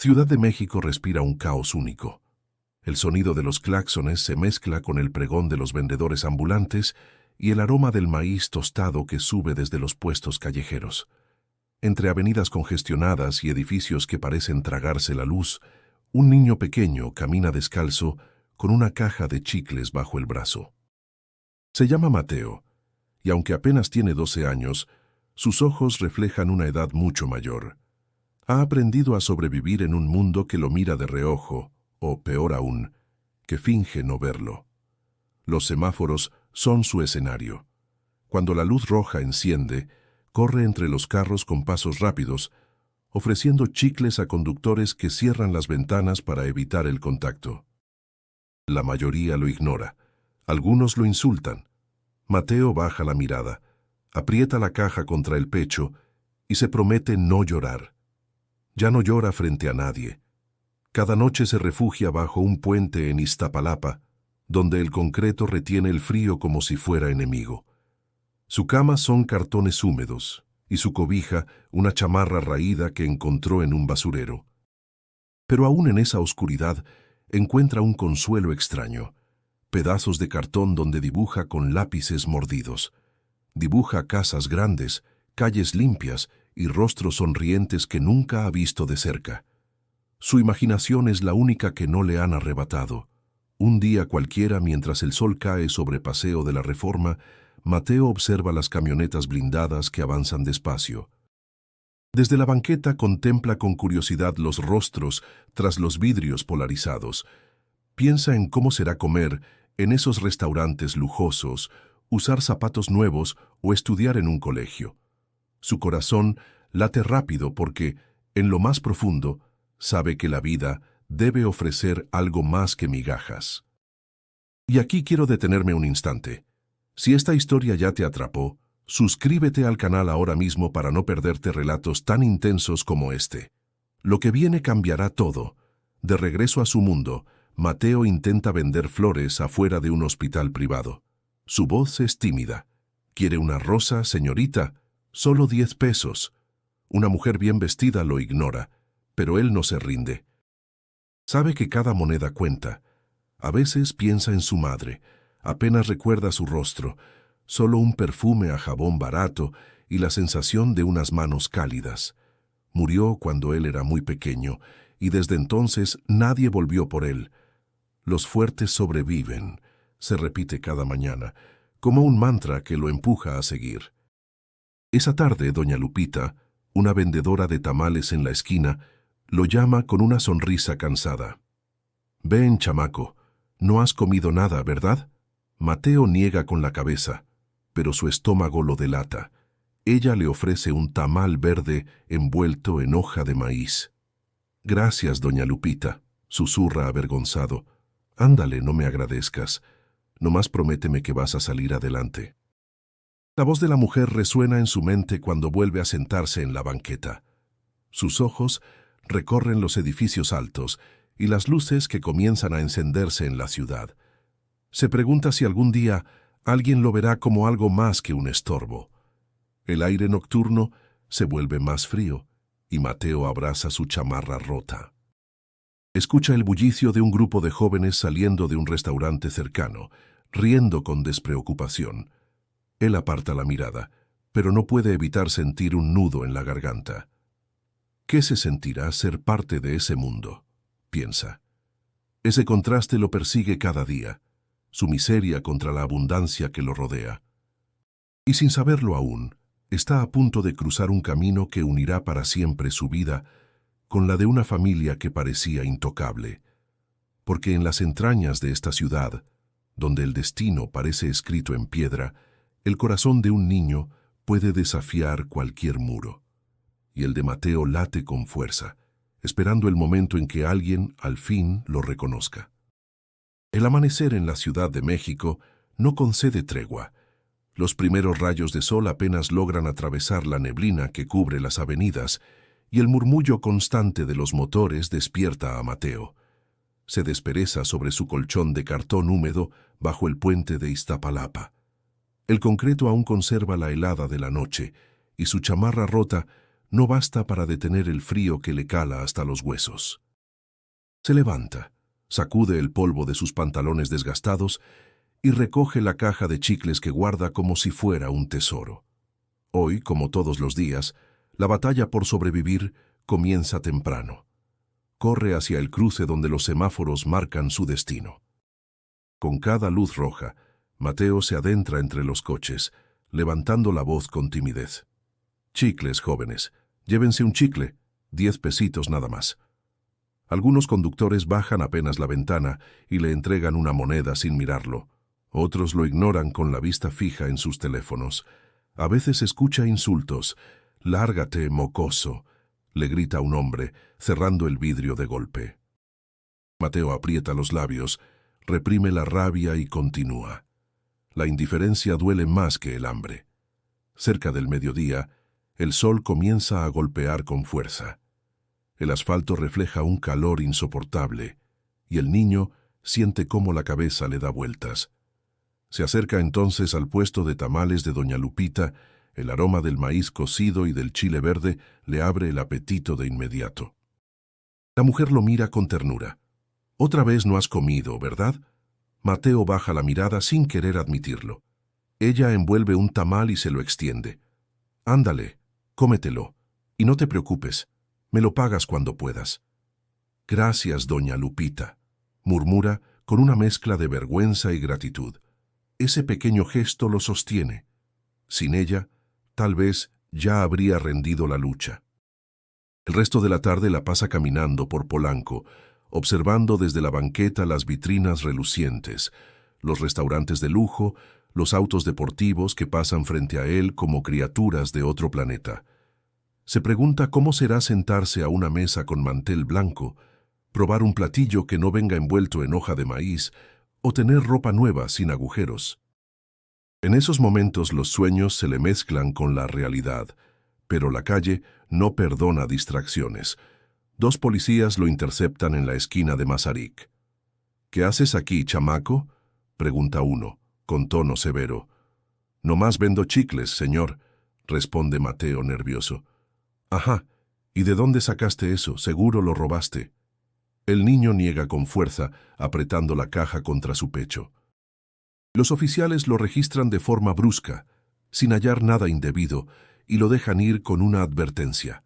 Ciudad de México respira un caos único. El sonido de los claxones se mezcla con el pregón de los vendedores ambulantes y el aroma del maíz tostado que sube desde los puestos callejeros. Entre avenidas congestionadas y edificios que parecen tragarse la luz, un niño pequeño camina descalzo con una caja de chicles bajo el brazo. Se llama Mateo, y aunque apenas tiene 12 años, sus ojos reflejan una edad mucho mayor. Ha aprendido a sobrevivir en un mundo que lo mira de reojo, o peor aún, que finge no verlo. Los semáforos son su escenario. Cuando la luz roja enciende, corre entre los carros con pasos rápidos, ofreciendo chicles a conductores que cierran las ventanas para evitar el contacto. La mayoría lo ignora. Algunos lo insultan. Mateo baja la mirada, aprieta la caja contra el pecho y se promete no llorar. Ya no llora frente a nadie. Cada noche se refugia bajo un puente en Iztapalapa, donde el concreto retiene el frío como si fuera enemigo. Su cama son cartones húmedos y su cobija una chamarra raída que encontró en un basurero. Pero aún en esa oscuridad encuentra un consuelo extraño. Pedazos de cartón donde dibuja con lápices mordidos. Dibuja casas grandes, calles limpias y rostros sonrientes que nunca ha visto de cerca. Su imaginación es la única que no le han arrebatado. Un día cualquiera, mientras el sol cae sobre Paseo de la Reforma, Mateo observa las camionetas blindadas que avanzan despacio. Desde la banqueta contempla con curiosidad los rostros tras los vidrios polarizados. Piensa en cómo será comer en esos restaurantes lujosos, usar zapatos nuevos o estudiar en un colegio. Su corazón late rápido porque, en lo más profundo, sabe que la vida debe ofrecer algo más que migajas. Y aquí quiero detenerme un instante. Si esta historia ya te atrapó, suscríbete al canal ahora mismo para no perderte relatos tan intensos como este. Lo que viene cambiará todo. De regreso a su mundo, Mateo intenta vender flores afuera de un hospital privado. Su voz es tímida. ¿Quiere una rosa, señorita? Solo 10 pesos. Una mujer bien vestida lo ignora, pero él no se rinde. Sabe que cada moneda cuenta. A veces piensa en su madre. Apenas recuerda su rostro, solo un perfume a jabón barato y la sensación de unas manos cálidas. Murió cuando él era muy pequeño y desde entonces nadie volvió por él. Los fuertes sobreviven, se repite cada mañana, como un mantra que lo empuja a seguir. Esa tarde, doña Lupita, una vendedora de tamales en la esquina, lo llama con una sonrisa cansada. «Ven, chamaco, no has comido nada, ¿verdad?» Mateo niega con la cabeza, pero su estómago lo delata. Ella le ofrece un tamal verde envuelto en hoja de maíz. «Gracias, doña Lupita», susurra avergonzado. «Ándale, no me agradezcas. Nomás prométeme que vas a salir adelante». La voz de la mujer resuena en su mente cuando vuelve a sentarse en la banqueta. Sus ojos recorren los edificios altos y las luces que comienzan a encenderse en la ciudad. Se pregunta si algún día alguien lo verá como algo más que un estorbo. El aire nocturno se vuelve más frío y Mateo abraza su chamarra rota. Escucha el bullicio de un grupo de jóvenes saliendo de un restaurante cercano, riendo con despreocupación. Él aparta la mirada, pero no puede evitar sentir un nudo en la garganta. ¿Qué se sentirá ser parte de ese mundo?, piensa. Ese contraste lo persigue cada día, su miseria contra la abundancia que lo rodea. Y sin saberlo aún, está a punto de cruzar un camino que unirá para siempre su vida con la de una familia que parecía intocable. Porque en las entrañas de esta ciudad, donde el destino parece escrito en piedra, el corazón de un niño puede desafiar cualquier muro. Y el de Mateo late con fuerza, esperando el momento en que alguien, al fin, lo reconozca. El amanecer en la Ciudad de México no concede tregua. Los primeros rayos de sol apenas logran atravesar la neblina que cubre las avenidas y el murmullo constante de los motores despierta a Mateo. Se despereza sobre su colchón de cartón húmedo bajo el puente de Iztapalapa. El concreto aún conserva la helada de la noche y su chamarra rota no basta para detener el frío que le cala hasta los huesos. Se levanta, sacude el polvo de sus pantalones desgastados y recoge la caja de chicles que guarda como si fuera un tesoro. Hoy, como todos los días, la batalla por sobrevivir comienza temprano. Corre hacia el cruce donde los semáforos marcan su destino. Con cada luz roja, Mateo se adentra entre los coches, levantando la voz con timidez. «Chicles, jóvenes. Llévense un chicle. 10 pesitos nada más». Algunos conductores bajan apenas la ventana y le entregan una moneda sin mirarlo. Otros lo ignoran con la vista fija en sus teléfonos. A veces escucha insultos. «Lárgate, mocoso», le grita un hombre, cerrando el vidrio de golpe. Mateo aprieta los labios, reprime la rabia y continúa. La indiferencia duele más que el hambre. Cerca del mediodía, el sol comienza a golpear con fuerza. El asfalto refleja un calor insoportable, y el niño siente cómo la cabeza le da vueltas. Se acerca entonces al puesto de tamales de doña Lupita. El aroma del maíz cocido y del chile verde le abre el apetito de inmediato. La mujer lo mira con ternura. «Otra vez no has comido, ¿verdad?». Mateo baja la mirada sin querer admitirlo. Ella envuelve un tamal y se lo extiende. «Ándale, cómetelo. Y no te preocupes. Me lo pagas cuando puedas». «Gracias, doña Lupita», murmura con una mezcla de vergüenza y gratitud. Ese pequeño gesto lo sostiene. Sin ella, tal vez ya habría rendido la lucha. El resto de la tarde la pasa caminando por Polanco, observando desde la banqueta las vitrinas relucientes, los restaurantes de lujo, los autos deportivos que pasan frente a él como criaturas de otro planeta. Se pregunta cómo será sentarse a una mesa con mantel blanco, probar un platillo que no venga envuelto en hoja de maíz o tener ropa nueva sin agujeros. En esos momentos los sueños se le mezclan con la realidad, pero la calle no perdona distracciones. 2 policías lo interceptan en la esquina de Masaryk. «¿Qué haces aquí, chamaco?», pregunta uno, con tono severo. «Nomás vendo chicles, señor», responde Mateo nervioso. «Ajá, ¿y de dónde sacaste eso? Seguro lo robaste». El niño niega con fuerza, apretando la caja contra su pecho. Los oficiales lo registran de forma brusca, sin hallar nada indebido, y lo dejan ir con una advertencia.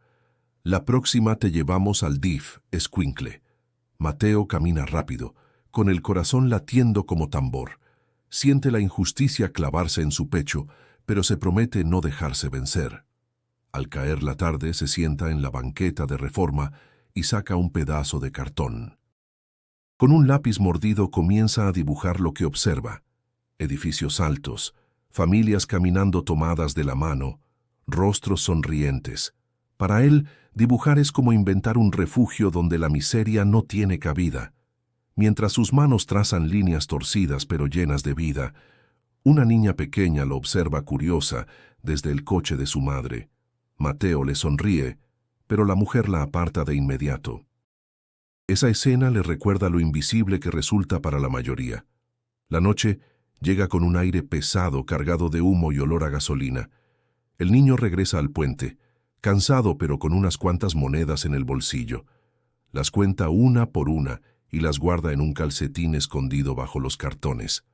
«La próxima te llevamos al DIF, escuincle». Mateo camina rápido, con el corazón latiendo como tambor. Siente la injusticia clavarse en su pecho, pero se promete no dejarse vencer. Al caer la tarde se sienta en la banqueta de Reforma y saca un pedazo de cartón. Con un lápiz mordido comienza a dibujar lo que observa. Edificios altos, familias caminando tomadas de la mano, rostros sonrientes. Para él, dibujar es como inventar un refugio donde la miseria no tiene cabida. Mientras sus manos trazan líneas torcidas pero llenas de vida, una niña pequeña lo observa curiosa desde el coche de su madre. Mateo le sonríe, pero la mujer la aparta de inmediato. Esa escena le recuerda lo invisible que resulta para la mayoría. La noche llega con un aire pesado cargado de humo y olor a gasolina. El niño regresa al puente, cansado pero con unas cuantas monedas en el bolsillo. Las cuenta una por una y las guarda en un calcetín escondido bajo los cartones.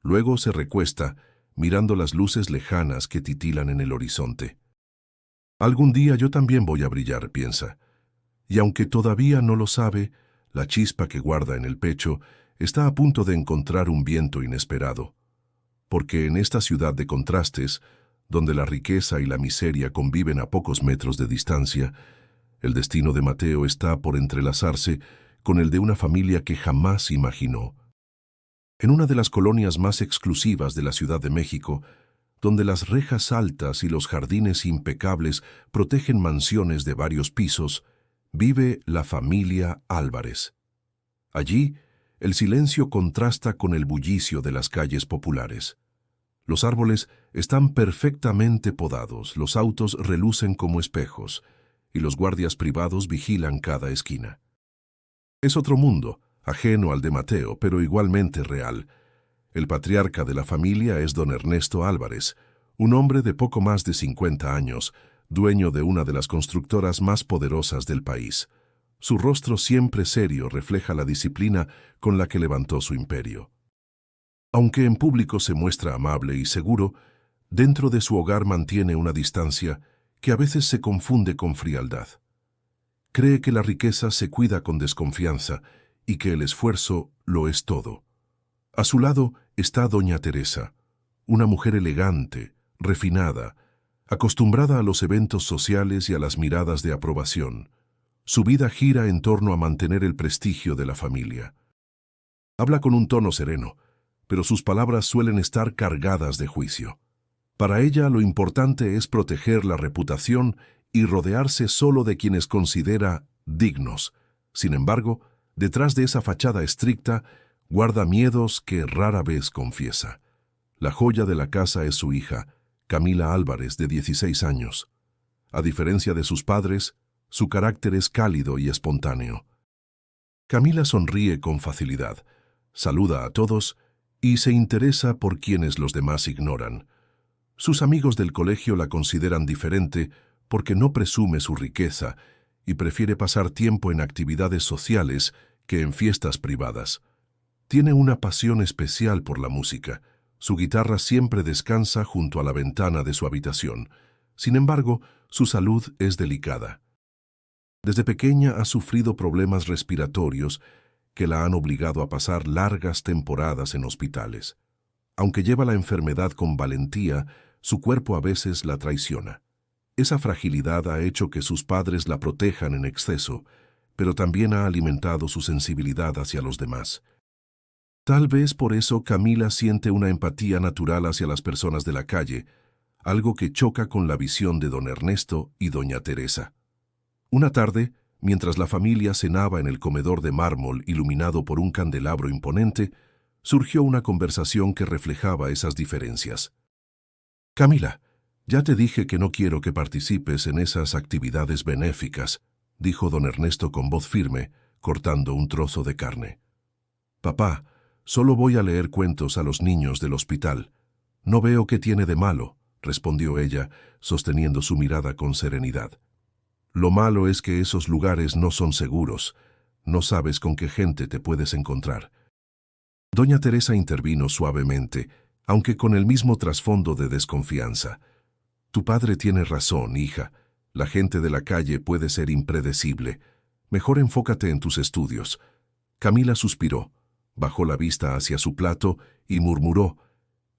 Luego se recuesta, mirando las luces lejanas que titilan en el horizonte. «Algún día yo también voy a brillar», piensa. Y aunque todavía no lo sabe, la chispa que guarda en el pecho está a punto de encontrar un viento inesperado. Porque en esta ciudad de contrastes, donde la riqueza y la miseria conviven a pocos metros de distancia, el destino de Mateo está por entrelazarse con el de una familia que jamás imaginó. En una de las colonias más exclusivas de la Ciudad de México, donde las rejas altas y los jardines impecables protegen mansiones de varios pisos, vive la familia Álvarez. Allí, el silencio contrasta con el bullicio de las calles populares. Los árboles están perfectamente podados, los autos relucen como espejos, y los guardias privados vigilan cada esquina. Es otro mundo, ajeno al de Mateo, pero igualmente real. El patriarca de la familia es don Ernesto Álvarez, un hombre de poco más de 50 años, dueño de una de las constructoras más poderosas del país. Su rostro siempre serio refleja la disciplina con la que levantó su imperio. Aunque en público se muestra amable y seguro, dentro de su hogar mantiene una distancia que a veces se confunde con frialdad. Cree que la riqueza se cuida con desconfianza y que el esfuerzo lo es todo. A su lado está doña Teresa, una mujer elegante, refinada, acostumbrada a los eventos sociales y a las miradas de aprobación. Su vida gira en torno a mantener el prestigio de la familia. Habla con un tono sereno, pero sus palabras suelen estar cargadas de juicio. Para ella lo importante es proteger la reputación y rodearse solo de quienes considera dignos. Sin embargo, detrás de esa fachada estricta, guarda miedos que rara vez confiesa. La joya de la casa es su hija, Camila Álvarez, de 16 años. A diferencia de sus padres, su carácter es cálido y espontáneo. Camila sonríe con facilidad, saluda a todos y se interesa por quienes los demás ignoran. Sus amigos del colegio la consideran diferente porque no presume su riqueza y prefiere pasar tiempo en actividades sociales que en fiestas privadas. Tiene una pasión especial por la música. Su guitarra siempre descansa junto a la ventana de su habitación. Sin embargo, su salud es delicada. Desde pequeña ha sufrido problemas respiratorios que la han obligado a pasar largas temporadas en hospitales. Aunque lleva la enfermedad con valentía, su cuerpo a veces la traiciona. Esa fragilidad ha hecho que sus padres la protejan en exceso, pero también ha alimentado su sensibilidad hacia los demás. Tal vez por eso Camila siente una empatía natural hacia las personas de la calle, algo que choca con la visión de don Ernesto y doña Teresa. Una tarde, mientras la familia cenaba en el comedor de mármol iluminado por un candelabro imponente, surgió una conversación que reflejaba esas diferencias. «Camila, ya te dije que no quiero que participes en esas actividades benéficas», dijo don Ernesto con voz firme, cortando un trozo de carne. «Papá, solo voy a leer cuentos a los niños del hospital. No veo qué tiene de malo», respondió ella, sosteniendo su mirada con serenidad. «Lo malo es que esos lugares no son seguros. No sabes con qué gente te puedes encontrar». Doña Teresa intervino suavemente, aunque con el mismo trasfondo de desconfianza. «Tu padre tiene razón, hija. La gente de la calle puede ser impredecible. Mejor enfócate en tus estudios». Camila suspiró, bajó la vista hacia su plato y murmuró: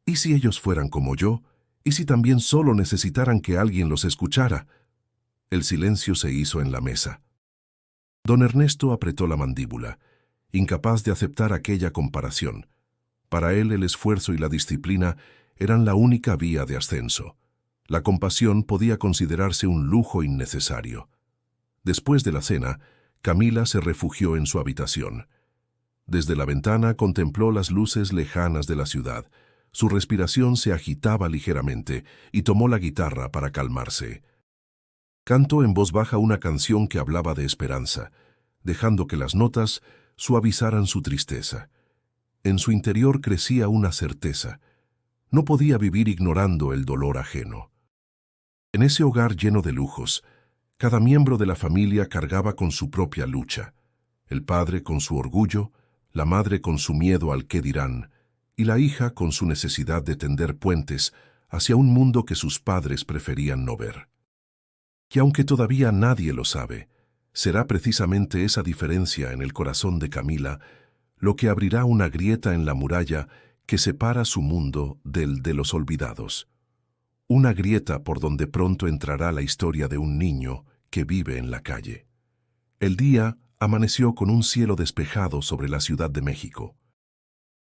«¿Y si ellos fueran como yo? ¿Y si también solo necesitaran que alguien los escuchara?». El silencio se hizo en la mesa. Don Ernesto apretó la mandíbula, incapaz de aceptar aquella comparación. Para él el esfuerzo y la disciplina eran la única vía de ascenso. La compasión podía considerarse un lujo innecesario. Después de la cena, Camila se refugió en su habitación. Desde la ventana contempló las luces lejanas de la ciudad. Su respiración se agitaba ligeramente y tomó la guitarra para calmarse. Cantó en voz baja una canción que hablaba de esperanza, dejando que las notas suavizaran su tristeza. En su interior crecía una certeza. No podía vivir ignorando el dolor ajeno. En ese hogar lleno de lujos, cada miembro de la familia cargaba con su propia lucha. El padre con su orgullo, la madre con su miedo al qué dirán, y la hija con su necesidad de tender puentes hacia un mundo que sus padres preferían no ver. Y aunque todavía nadie lo sabe, será precisamente esa diferencia en el corazón de Camila lo que abrirá una grieta en la muralla que separa su mundo del de los olvidados. Una grieta por donde pronto entrará la historia de un niño que vive en la calle. El día amaneció con un cielo despejado sobre la Ciudad de México.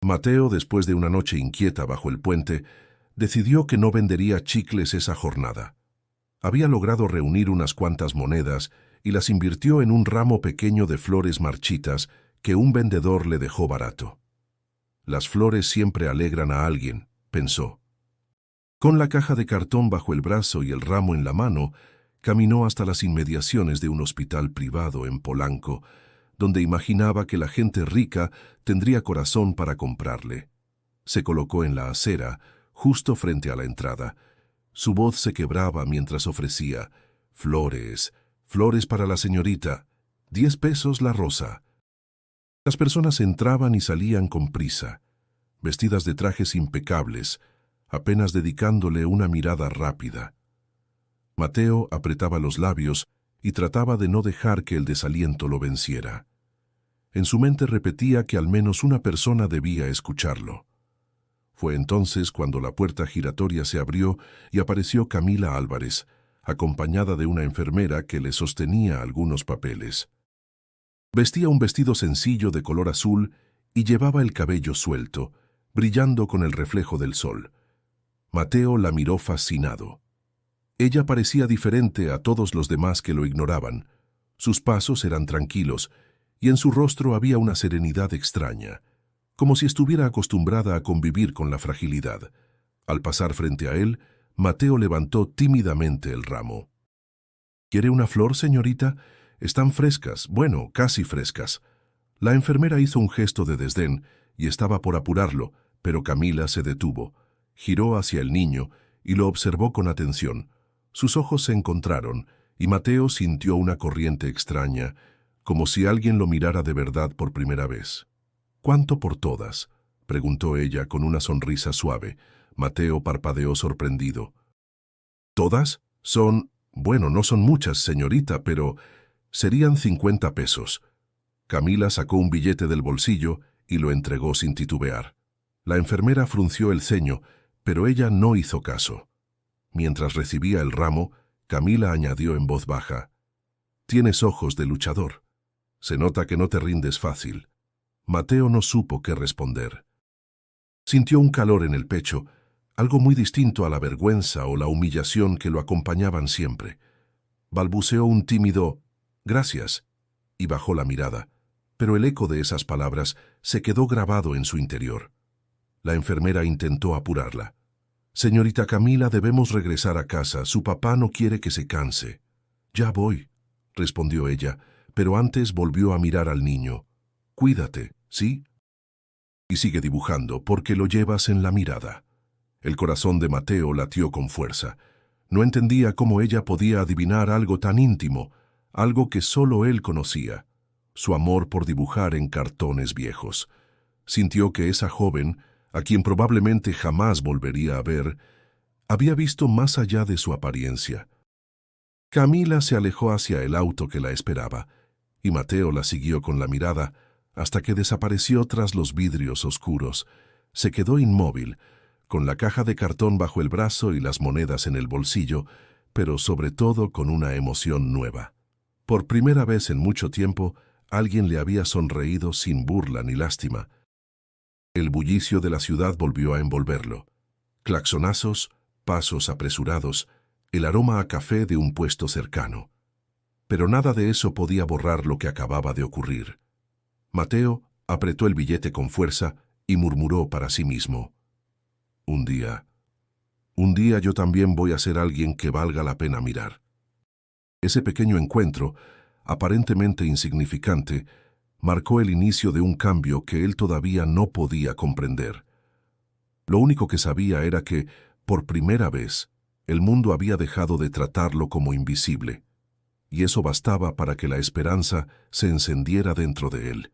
Mateo, después de una noche inquieta bajo el puente, decidió que no vendería chicles esa jornada. Había logrado reunir unas cuantas monedas y las invirtió en un ramo pequeño de flores marchitas que un vendedor le dejó barato. Las flores siempre alegran a alguien, pensó. Con la caja de cartón bajo el brazo y el ramo en la mano, caminó hasta las inmediaciones de un hospital privado en Polanco, donde imaginaba que la gente rica tendría corazón para comprarle. Se colocó en la acera, justo frente a la entrada, Su voz se quebraba mientras ofrecía: «Flores, flores para la señorita, 10 pesos la rosa». Las personas entraban y salían con prisa, vestidas de trajes impecables, apenas dedicándole una mirada rápida. Mateo apretaba los labios y trataba de no dejar que el desaliento lo venciera. En su mente repetía que al menos una persona debía escucharlo. Fue entonces cuando la puerta giratoria se abrió y apareció Camila Álvarez, acompañada de una enfermera que le sostenía algunos papeles. Vestía un vestido sencillo de color azul y llevaba el cabello suelto, brillando con el reflejo del sol. Mateo la miró fascinado. Ella parecía diferente a todos los demás que lo ignoraban. Sus pasos eran tranquilos y en su rostro había una serenidad extraña, como si estuviera acostumbrada a convivir con la fragilidad. Al pasar frente a él, Mateo levantó tímidamente el ramo. «¿Quiere una flor, señorita? Están frescas, bueno, casi frescas». La enfermera hizo un gesto de desdén y estaba por apurarlo, pero Camila se detuvo, giró hacia el niño y lo observó con atención. Sus ojos se encontraron y Mateo sintió una corriente extraña, como si alguien lo mirara de verdad por primera vez. «¿Cuánto por todas?», preguntó ella con una sonrisa suave. Mateo parpadeó sorprendido. «¿Todas? Bueno, no son muchas, señorita, pero serían 50 pesos». Camila sacó un billete del bolsillo y lo entregó sin titubear. La enfermera frunció el ceño, pero ella no hizo caso. Mientras recibía el ramo, Camila añadió en voz baja: «Tienes ojos de luchador. Se nota que no te rindes fácil». Mateo no supo qué responder. Sintió un calor en el pecho, algo muy distinto a la vergüenza o la humillación que lo acompañaban siempre. Balbuceó un tímido «gracias» y bajó la mirada, pero el eco de esas palabras se quedó grabado en su interior. La enfermera intentó apurarla. «Señorita Camila, debemos regresar a casa. Su papá no quiere que se canse». «Ya voy», respondió ella, pero antes volvió a mirar al niño. «Cuídate, ¿sí? Y sigue dibujando, porque lo llevas en la mirada». El corazón de Mateo latió con fuerza. No entendía cómo ella podía adivinar algo tan íntimo, algo que solo él conocía: su amor por dibujar en cartones viejos. Sintió que esa joven, a quien probablemente jamás volvería a ver, había visto más allá de su apariencia. Camila se alejó hacia el auto que la esperaba, y Mateo la siguió con la mirada hasta que desapareció tras los vidrios oscuros. Se quedó inmóvil, con la caja de cartón bajo el brazo y las monedas en el bolsillo, pero sobre todo con una emoción nueva. Por primera vez en mucho tiempo, alguien le había sonreído sin burla ni lástima. El bullicio de la ciudad volvió a envolverlo. Claxonazos, pasos apresurados, el aroma a café de un puesto cercano. Pero nada de eso podía borrar lo que acababa de ocurrir. Mateo apretó el billete con fuerza y murmuró para sí mismo: un día yo también voy a ser alguien que valga la pena mirar». Ese pequeño encuentro, aparentemente insignificante, marcó el inicio de un cambio que él todavía no podía comprender. Lo único que sabía era que, por primera vez, el mundo había dejado de tratarlo como invisible, y eso bastaba para que la esperanza se encendiera dentro de él.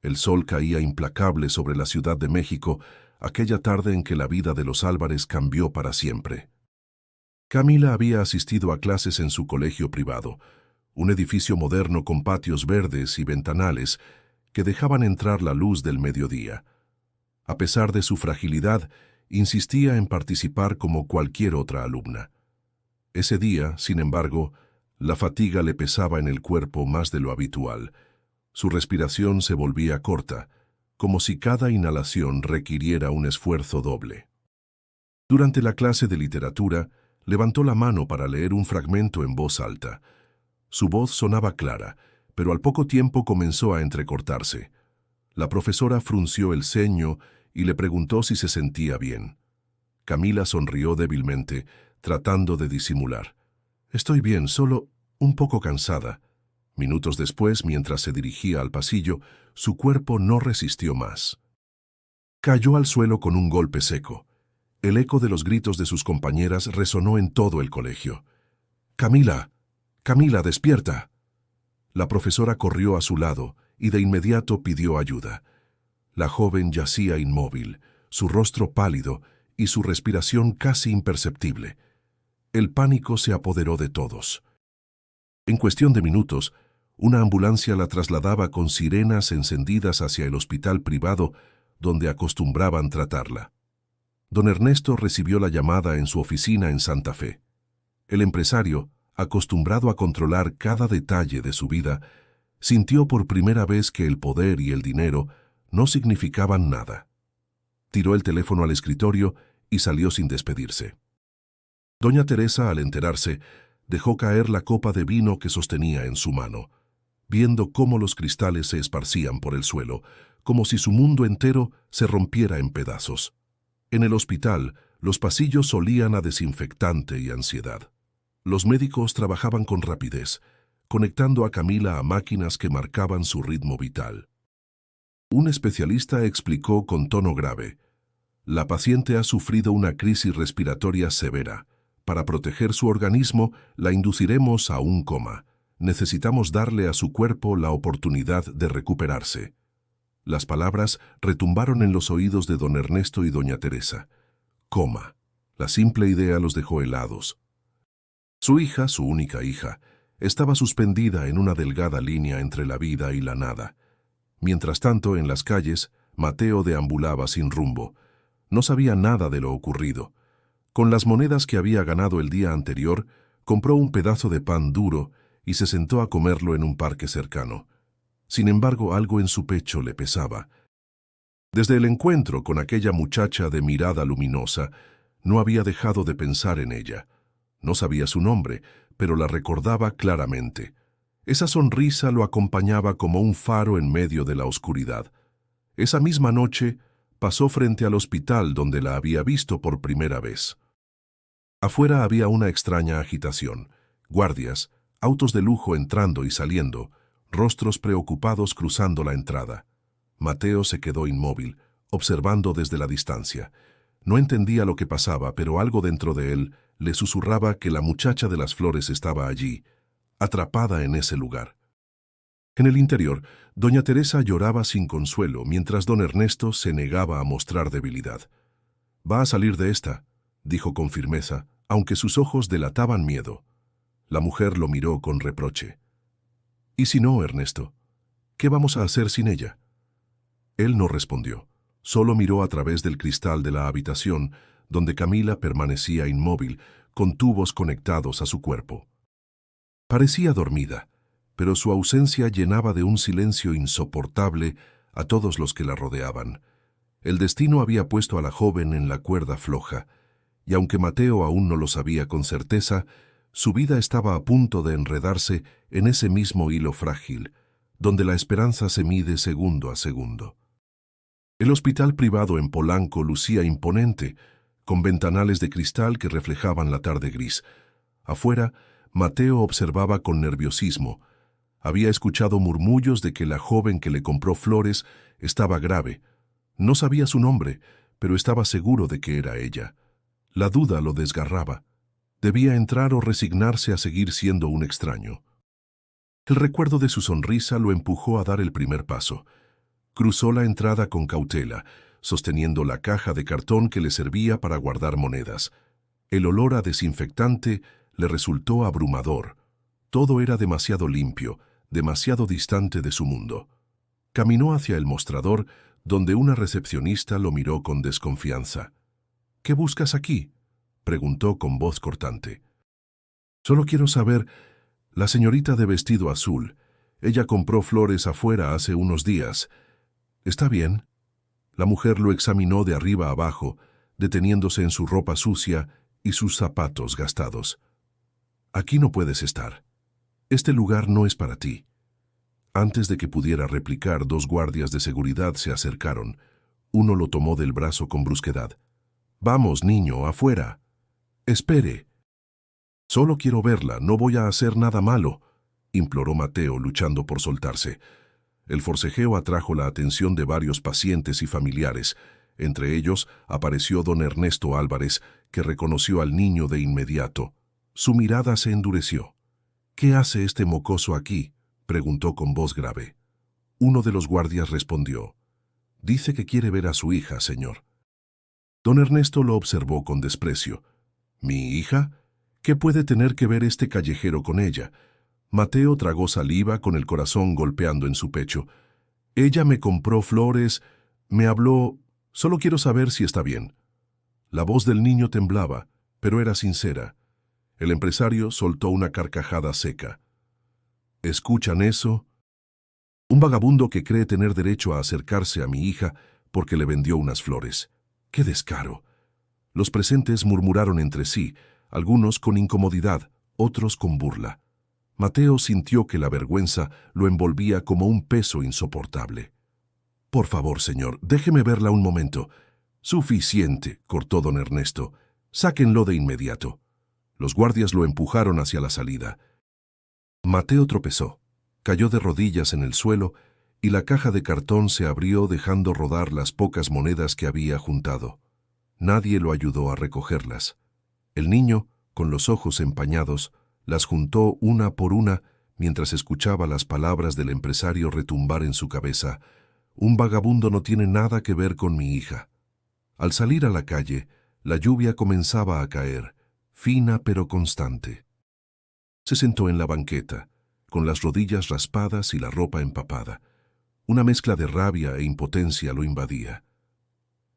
El sol caía implacable sobre la Ciudad de México, aquella tarde en que la vida de los Álvarez cambió para siempre. Camila había asistido a clases en su colegio privado, un edificio moderno con patios verdes y ventanales que dejaban entrar la luz del mediodía. A pesar de su fragilidad, insistía en participar como cualquier otra alumna. Ese día, sin embargo, la fatiga le pesaba en el cuerpo más de lo habitual. Su respiración se volvía corta, como si cada inhalación requiriera un esfuerzo doble. Durante la clase de literatura, levantó la mano para leer un fragmento en voz alta. Su voz sonaba clara, pero al poco tiempo comenzó a entrecortarse. La profesora frunció el ceño y le preguntó si se sentía bien. Camila sonrió débilmente, tratando de disimular. «Estoy bien, solo un poco cansada». Minutos después, mientras se dirigía al pasillo, su cuerpo no resistió más. Cayó al suelo con un golpe seco. El eco de los gritos de sus compañeras resonó en todo el colegio. «Camila, Camila, despierta». La profesora corrió a su lado y de inmediato pidió ayuda. La joven yacía inmóvil, su rostro pálido y su respiración casi imperceptible. El pánico se apoderó de todos. En cuestión de minutos, una ambulancia la trasladaba con sirenas encendidas hacia el hospital privado donde acostumbraban tratarla. Don Ernesto recibió la llamada en su oficina en Santa Fe. El empresario, acostumbrado a controlar cada detalle de su vida, sintió por primera vez que el poder y el dinero no significaban nada. Tiró el teléfono al escritorio y salió sin despedirse. Doña Teresa, al enterarse, dejó caer la copa de vino que sostenía en su mano, viendo cómo los cristales se esparcían por el suelo, como si su mundo entero se rompiera en pedazos. En el hospital, los pasillos olían a desinfectante y ansiedad. Los médicos trabajaban con rapidez, conectando a Camila a máquinas que marcaban su ritmo vital. Un especialista explicó con tono grave: «La paciente ha sufrido una crisis respiratoria severa. Para proteger su organismo, la induciremos a un coma. Necesitamos darle a su cuerpo la oportunidad de recuperarse». Las palabras retumbaron en los oídos de don Ernesto y doña Teresa. Coma. La simple idea los dejó helados. Su hija, su única hija, estaba suspendida en una delgada línea entre la vida y la nada. Mientras tanto, en las calles, Mateo deambulaba sin rumbo. No sabía nada de lo ocurrido. Con las monedas que había ganado el día anterior, compró un pedazo de pan duro y se sentó a comerlo en un parque cercano. Sin embargo, algo en su pecho le pesaba. Desde el encuentro con aquella muchacha de mirada luminosa, no había dejado de pensar en ella. No sabía su nombre, pero la recordaba claramente. Esa sonrisa lo acompañaba como un faro en medio de la oscuridad. Esa misma noche, pasó frente al hospital donde la había visto por primera vez. Afuera había una extraña agitación. Guardias, autos de lujo entrando y saliendo, rostros preocupados cruzando la entrada. Mateo se quedó inmóvil, observando desde la distancia. No entendía lo que pasaba, pero algo dentro de él le susurraba que la muchacha de las flores estaba allí, atrapada en ese lugar. En el interior, doña Teresa lloraba sin consuelo, mientras don Ernesto se negaba a mostrar debilidad. «Va a salir de esta», dijo con firmeza, aunque sus ojos delataban miedo. La mujer lo miró con reproche. «¿Y si no, Ernesto? ¿Qué vamos a hacer sin ella?» Él no respondió, solo miró a través del cristal de la habitación, donde Camila permanecía inmóvil, con tubos conectados a su cuerpo. Parecía dormida, pero su ausencia llenaba de un silencio insoportable a todos los que la rodeaban. El destino había puesto a la joven en la cuerda floja, y aunque Mateo aún no lo sabía con certeza, su vida estaba a punto de enredarse en ese mismo hilo frágil, donde la esperanza se mide segundo a segundo. El hospital privado en Polanco lucía imponente, con ventanales de cristal que reflejaban la tarde gris. Afuera, Mateo observaba con nerviosismo. Había escuchado murmullos de que la joven que le compró flores estaba grave. No sabía su nombre, pero estaba seguro de que era ella. La duda lo desgarraba. Debía entrar o resignarse a seguir siendo un extraño. El recuerdo de su sonrisa lo empujó a dar el primer paso. Cruzó la entrada con cautela, sosteniendo la caja de cartón que le servía para guardar monedas. El olor a desinfectante le resultó abrumador. Todo era demasiado limpio, demasiado distante de su mundo. Caminó hacia el mostrador, donde una recepcionista lo miró con desconfianza. «¿Qué buscas aquí?», preguntó con voz cortante. «Solo quiero saber, la señorita de vestido azul. Ella compró flores afuera hace unos días. ¿Está bien?». La mujer lo examinó de arriba a abajo, deteniéndose en su ropa sucia y sus zapatos gastados. «Aquí no puedes estar. Este lugar no es para ti». Antes de que pudiera replicar, 2 guardias de seguridad se acercaron. Uno lo tomó del brazo con brusquedad. «Vamos, niño, afuera». «Espere». «Solo quiero verla, no voy a hacer nada malo», imploró Mateo, luchando por soltarse. El forcejeo atrajo la atención de varios pacientes y familiares. Entre ellos apareció don Ernesto Álvarez, que reconoció al niño de inmediato. Su mirada se endureció. «¿Qué hace este mocoso aquí?», preguntó con voz grave. Uno de los guardias respondió: «Dice que quiere ver a su hija, señor». Don Ernesto lo observó con desprecio. «¿Mi hija? ¿Qué puede tener que ver este callejero con ella?». Mateo tragó saliva con el corazón golpeando en su pecho. «Ella me compró flores, me habló. Solo quiero saber si está bien». La voz del niño temblaba, pero era sincera. El empresario soltó una carcajada seca. «¿Escuchan eso? Un vagabundo que cree tener derecho a acercarse a mi hija porque le vendió unas flores. ¡Qué descaro!». Los presentes murmuraron entre sí, algunos con incomodidad, otros con burla. Mateo sintió que la vergüenza lo envolvía como un peso insoportable. «Por favor, señor, déjeme verla un momento». «Suficiente», cortó don Ernesto. «Sáquenlo de inmediato». Los guardias lo empujaron hacia la salida. Mateo tropezó, cayó de rodillas en el suelo y la caja de cartón se abrió dejando rodar las pocas monedas que había juntado. Nadie lo ayudó a recogerlas. El niño, con los ojos empañados, las juntó una por una mientras escuchaba las palabras del empresario retumbar en su cabeza: «Un vagabundo no tiene nada que ver con mi hija». Al salir a la calle, la lluvia comenzaba a caer, fina pero constante. Se sentó en la banqueta, con las rodillas raspadas y la ropa empapada. Una mezcla de rabia e impotencia lo invadía.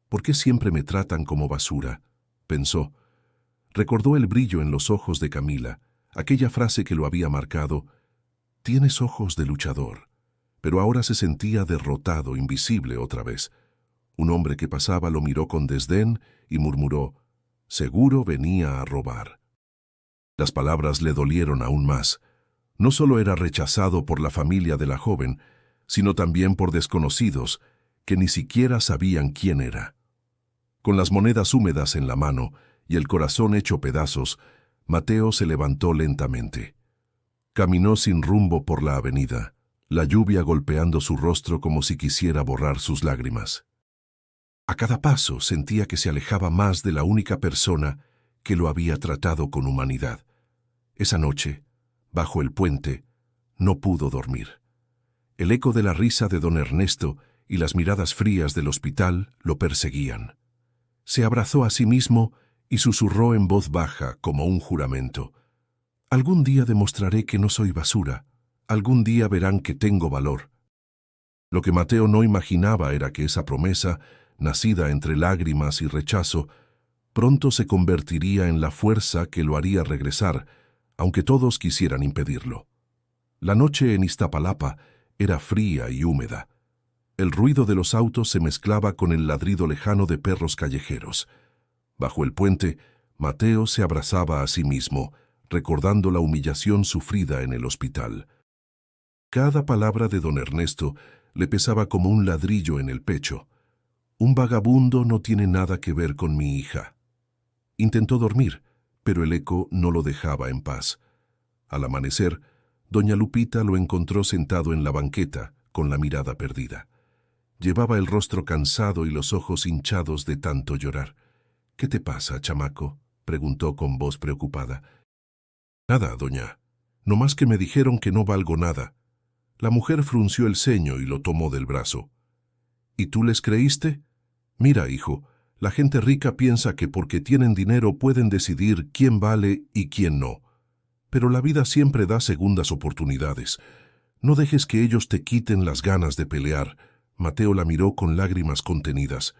«¿Por qué siempre me tratan como basura?», pensó. Recordó el brillo en los ojos de Camila, aquella frase que lo había marcado: «Tienes ojos de luchador», pero ahora se sentía derrotado, invisible otra vez. Un hombre que pasaba lo miró con desdén y murmuró: «Seguro venía a robar». Las palabras le dolieron aún más. No solo era rechazado por la familia de la joven, sino también por desconocidos que ni siquiera sabían quién era. Con las monedas húmedas en la mano y el corazón hecho pedazos, Mateo se levantó lentamente. Caminó sin rumbo por la avenida, la lluvia golpeando su rostro como si quisiera borrar sus lágrimas. A cada paso sentía que se alejaba más de la única persona que lo había tratado con humanidad. Esa noche, bajo el puente, no pudo dormir. El eco de la risa de don Ernesto y las miradas frías del hospital lo perseguían. Se abrazó a sí mismo y susurró en voz baja como un juramento: «Algún día demostraré que no soy basura. Algún día verán que tengo valor». Lo que Mateo no imaginaba era que esa promesa, nacida entre lágrimas y rechazo, pronto se convertiría en la fuerza que lo haría regresar, aunque todos quisieran impedirlo. La noche en Iztapalapa era fría y húmeda. El ruido de los autos se mezclaba con el ladrido lejano de perros callejeros. Bajo el puente, Mateo se abrazaba a sí mismo, recordando la humillación sufrida en el hospital. Cada palabra de don Ernesto le pesaba como un ladrillo en el pecho. «Un vagabundo no tiene nada que ver con mi hija». Intentó dormir, pero el eco no lo dejaba en paz. Al amanecer, doña Lupita lo encontró sentado en la banqueta, con la mirada perdida. Llevaba el rostro cansado y los ojos hinchados de tanto llorar. «¿Qué te pasa, chamaco?», preguntó con voz preocupada. «Nada, doña. No más que me dijeron que no valgo nada». La mujer frunció el ceño y lo tomó del brazo. «¿Y tú les creíste? Mira, hijo, la gente rica piensa que porque tienen dinero pueden decidir quién vale y quién no. Pero la vida siempre da segundas oportunidades. No dejes que ellos te quiten las ganas de pelear». Mateo la miró con lágrimas contenidas.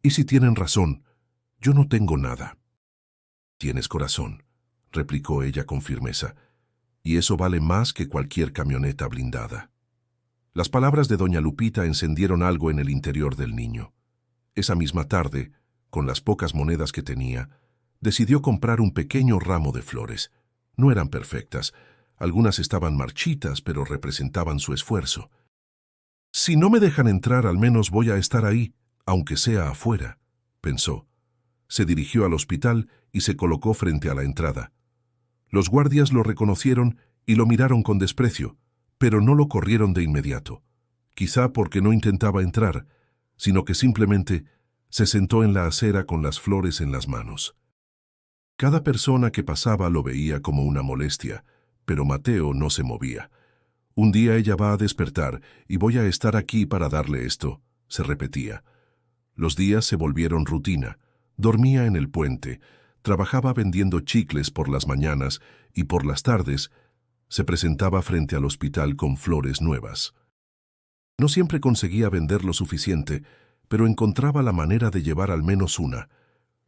«¿Y si tienen razón? Yo no tengo nada». «Tienes corazón», replicó ella con firmeza, «y eso vale más que cualquier camioneta blindada». Las palabras de doña Lupita encendieron algo en el interior del niño. Esa misma tarde, con las pocas monedas que tenía, decidió comprar un pequeño ramo de flores. No eran perfectas, algunas estaban marchitas, pero representaban su esfuerzo. «Si no me dejan entrar, al menos voy a estar ahí, aunque sea afuera», pensó. Se dirigió al hospital y se colocó frente a la entrada. Los guardias lo reconocieron y lo miraron con desprecio, pero no lo corrieron de inmediato. Quizá porque no intentaba entrar, sino que simplemente Se sentó en la acera con las flores en las manos. Cada persona que pasaba lo veía como una molestia, pero Mateo no se movía. Un día ella va a despertar y voy a estar aquí para darle esto, se repetía. Los días se volvieron rutina. Dormía en el puente, trabajaba vendiendo chicles por las mañanas y por las tardes se presentaba frente al hospital con flores nuevas. No siempre conseguía vender lo suficiente, pero encontraba la manera de llevar al menos una.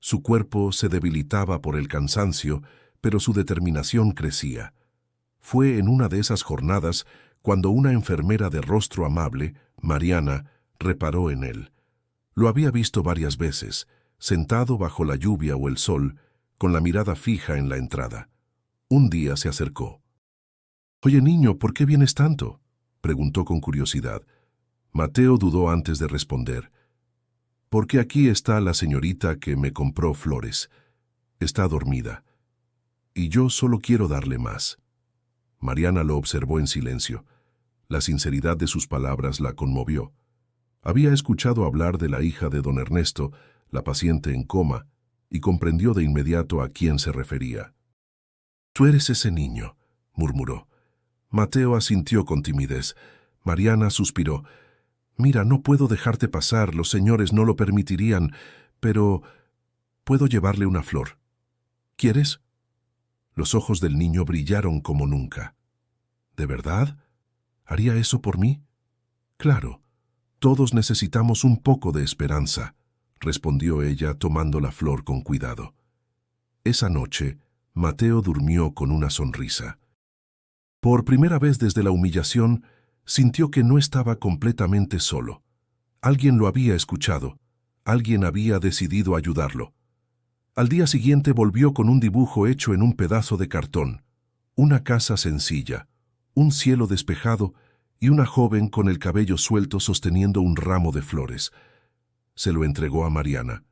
Su cuerpo se debilitaba por el cansancio, pero su determinación crecía. Fue en una de esas jornadas cuando una enfermera de rostro amable, Mariana, reparó en él. Lo había visto varias veces, sentado bajo la lluvia o el sol, con la mirada fija en la entrada. Un día se acercó. «Oye, niño, ¿por qué vienes tanto?», preguntó con curiosidad. Mateo dudó antes de responder. «Porque aquí está la señorita que me compró flores. Está dormida. Y yo solo quiero darle más». Mariana lo observó en silencio. La sinceridad de sus palabras la conmovió. Había escuchado hablar de la hija de don Ernesto, la paciente en coma, y comprendió de inmediato a quién se refería. «Tú eres ese niño», murmuró. Mateo asintió con timidez. Mariana suspiró. «Mira, no puedo dejarte pasar, los señores no lo permitirían, pero puedo llevarle una flor. ¿Quieres?». Los ojos del niño brillaron como nunca. «¿De verdad? ¿Haría eso por mí?». «Claro, todos necesitamos un poco de esperanza», respondió ella tomando la flor con cuidado. Esa noche, Mateo durmió con una sonrisa. Por primera vez desde la humillación, sintió que no estaba completamente solo. Alguien lo había escuchado, alguien había decidido ayudarlo. Al día siguiente volvió con un dibujo hecho en un pedazo de cartón, una casa sencilla, un cielo despejado y una joven con el cabello suelto sosteniendo un ramo de flores. Se lo entregó a Mariana.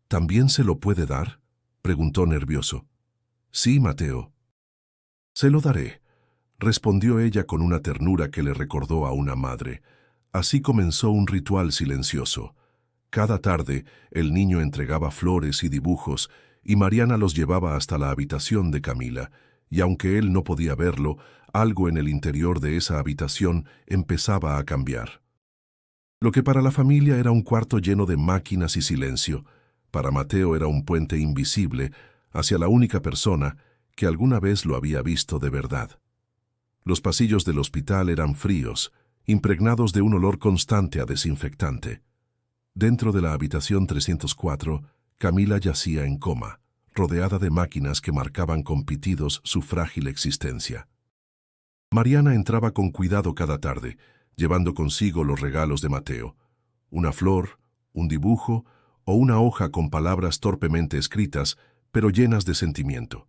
«¿También se lo puede dar?», preguntó nervioso. «Sí, Mateo». «Se lo daré», respondió ella con una ternura que le recordó a una madre. Así comenzó un ritual silencioso. Cada tarde, el niño entregaba flores y dibujos, y Mariana los llevaba hasta la habitación de Camila, y aunque él no podía verlo, algo en el interior de esa habitación empezaba a cambiar. Lo que para la familia era un cuarto lleno de máquinas y silencio, para Mateo era un puente invisible hacia la única persona que alguna vez lo había visto de verdad. Los pasillos del hospital eran fríos, impregnados de un olor constante a desinfectante. Dentro de la habitación 304, Camila yacía en coma, rodeada de máquinas que marcaban con pitidos su frágil existencia. Mariana entraba con cuidado cada tarde, llevando consigo los regalos de Mateo: una flor, un dibujo o una hoja con palabras torpemente escritas, pero llenas de sentimiento.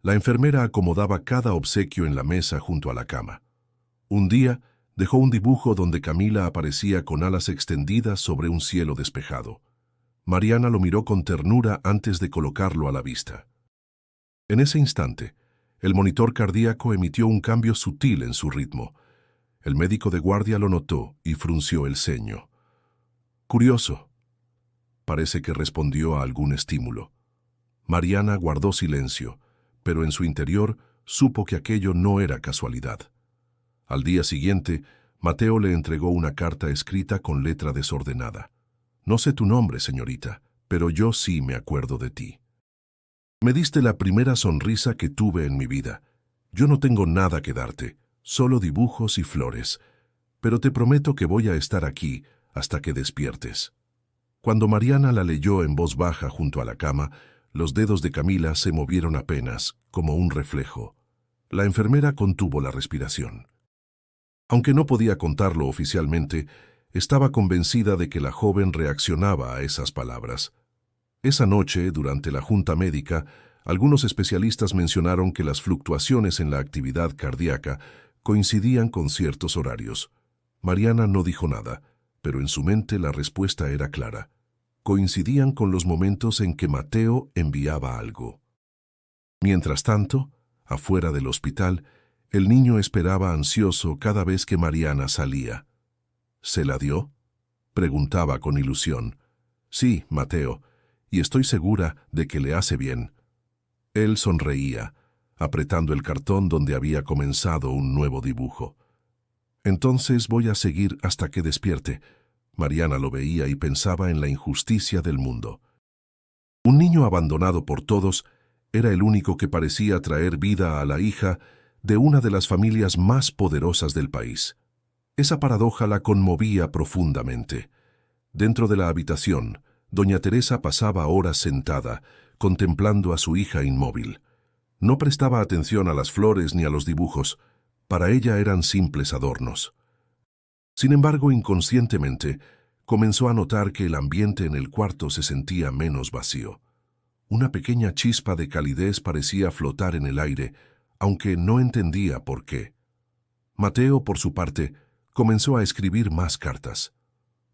La enfermera acomodaba cada obsequio en la mesa junto a la cama. Un día, dejó un dibujo donde Camila aparecía con alas extendidas sobre un cielo despejado. Mariana lo miró con ternura antes de colocarlo a la vista. En ese instante, el monitor cardíaco emitió un cambio sutil en su ritmo. El médico de guardia lo notó y frunció el ceño. «Curioso». Parece que respondió a algún estímulo. Mariana guardó silencio, pero en su interior supo que aquello no era casualidad. Al día siguiente, Mateo le entregó una carta escrita con letra desordenada. «No sé tu nombre, señorita, pero yo sí me acuerdo de ti. Me diste la primera sonrisa que tuve en mi vida. Yo no tengo nada que darte, solo dibujos y flores, pero te prometo que voy a estar aquí hasta que despiertes». Cuando Mariana la leyó en voz baja junto a la cama, los dedos de Camila se movieron apenas, como un reflejo. La enfermera contuvo la respiración. Aunque no podía contarlo oficialmente, estaba convencida de que la joven reaccionaba a esas palabras. Esa noche, durante la junta médica, algunos especialistas mencionaron que las fluctuaciones en la actividad cardíaca coincidían con ciertos horarios. Mariana no dijo nada, pero en su mente la respuesta era clara. Coincidían con los momentos en que Mateo enviaba algo. Mientras tanto, afuera del hospital, el niño esperaba ansioso cada vez que Mariana salía. «¿Se la dio?», preguntaba con ilusión. Sí, Mateo, y estoy segura de que le hace bien. Él sonreía, apretando el cartón donde había comenzado un nuevo dibujo. Entonces voy a seguir hasta que despierte. Mariana lo veía y pensaba en la injusticia del mundo. Un niño abandonado por todos era el único que parecía traer vida a la hija de una de las familias más poderosas del país. Esa paradoja la conmovía profundamente. Dentro de la habitación, doña Teresa pasaba horas sentada, contemplando a su hija inmóvil. No prestaba atención a las flores ni a los dibujos. Para ella eran simples adornos. Sin embargo, inconscientemente, comenzó a notar que el ambiente en el cuarto se sentía menos vacío. Una pequeña chispa de calidez parecía flotar en el aire, aunque no entendía por qué. Mateo, por su parte, comenzó a escribir más cartas.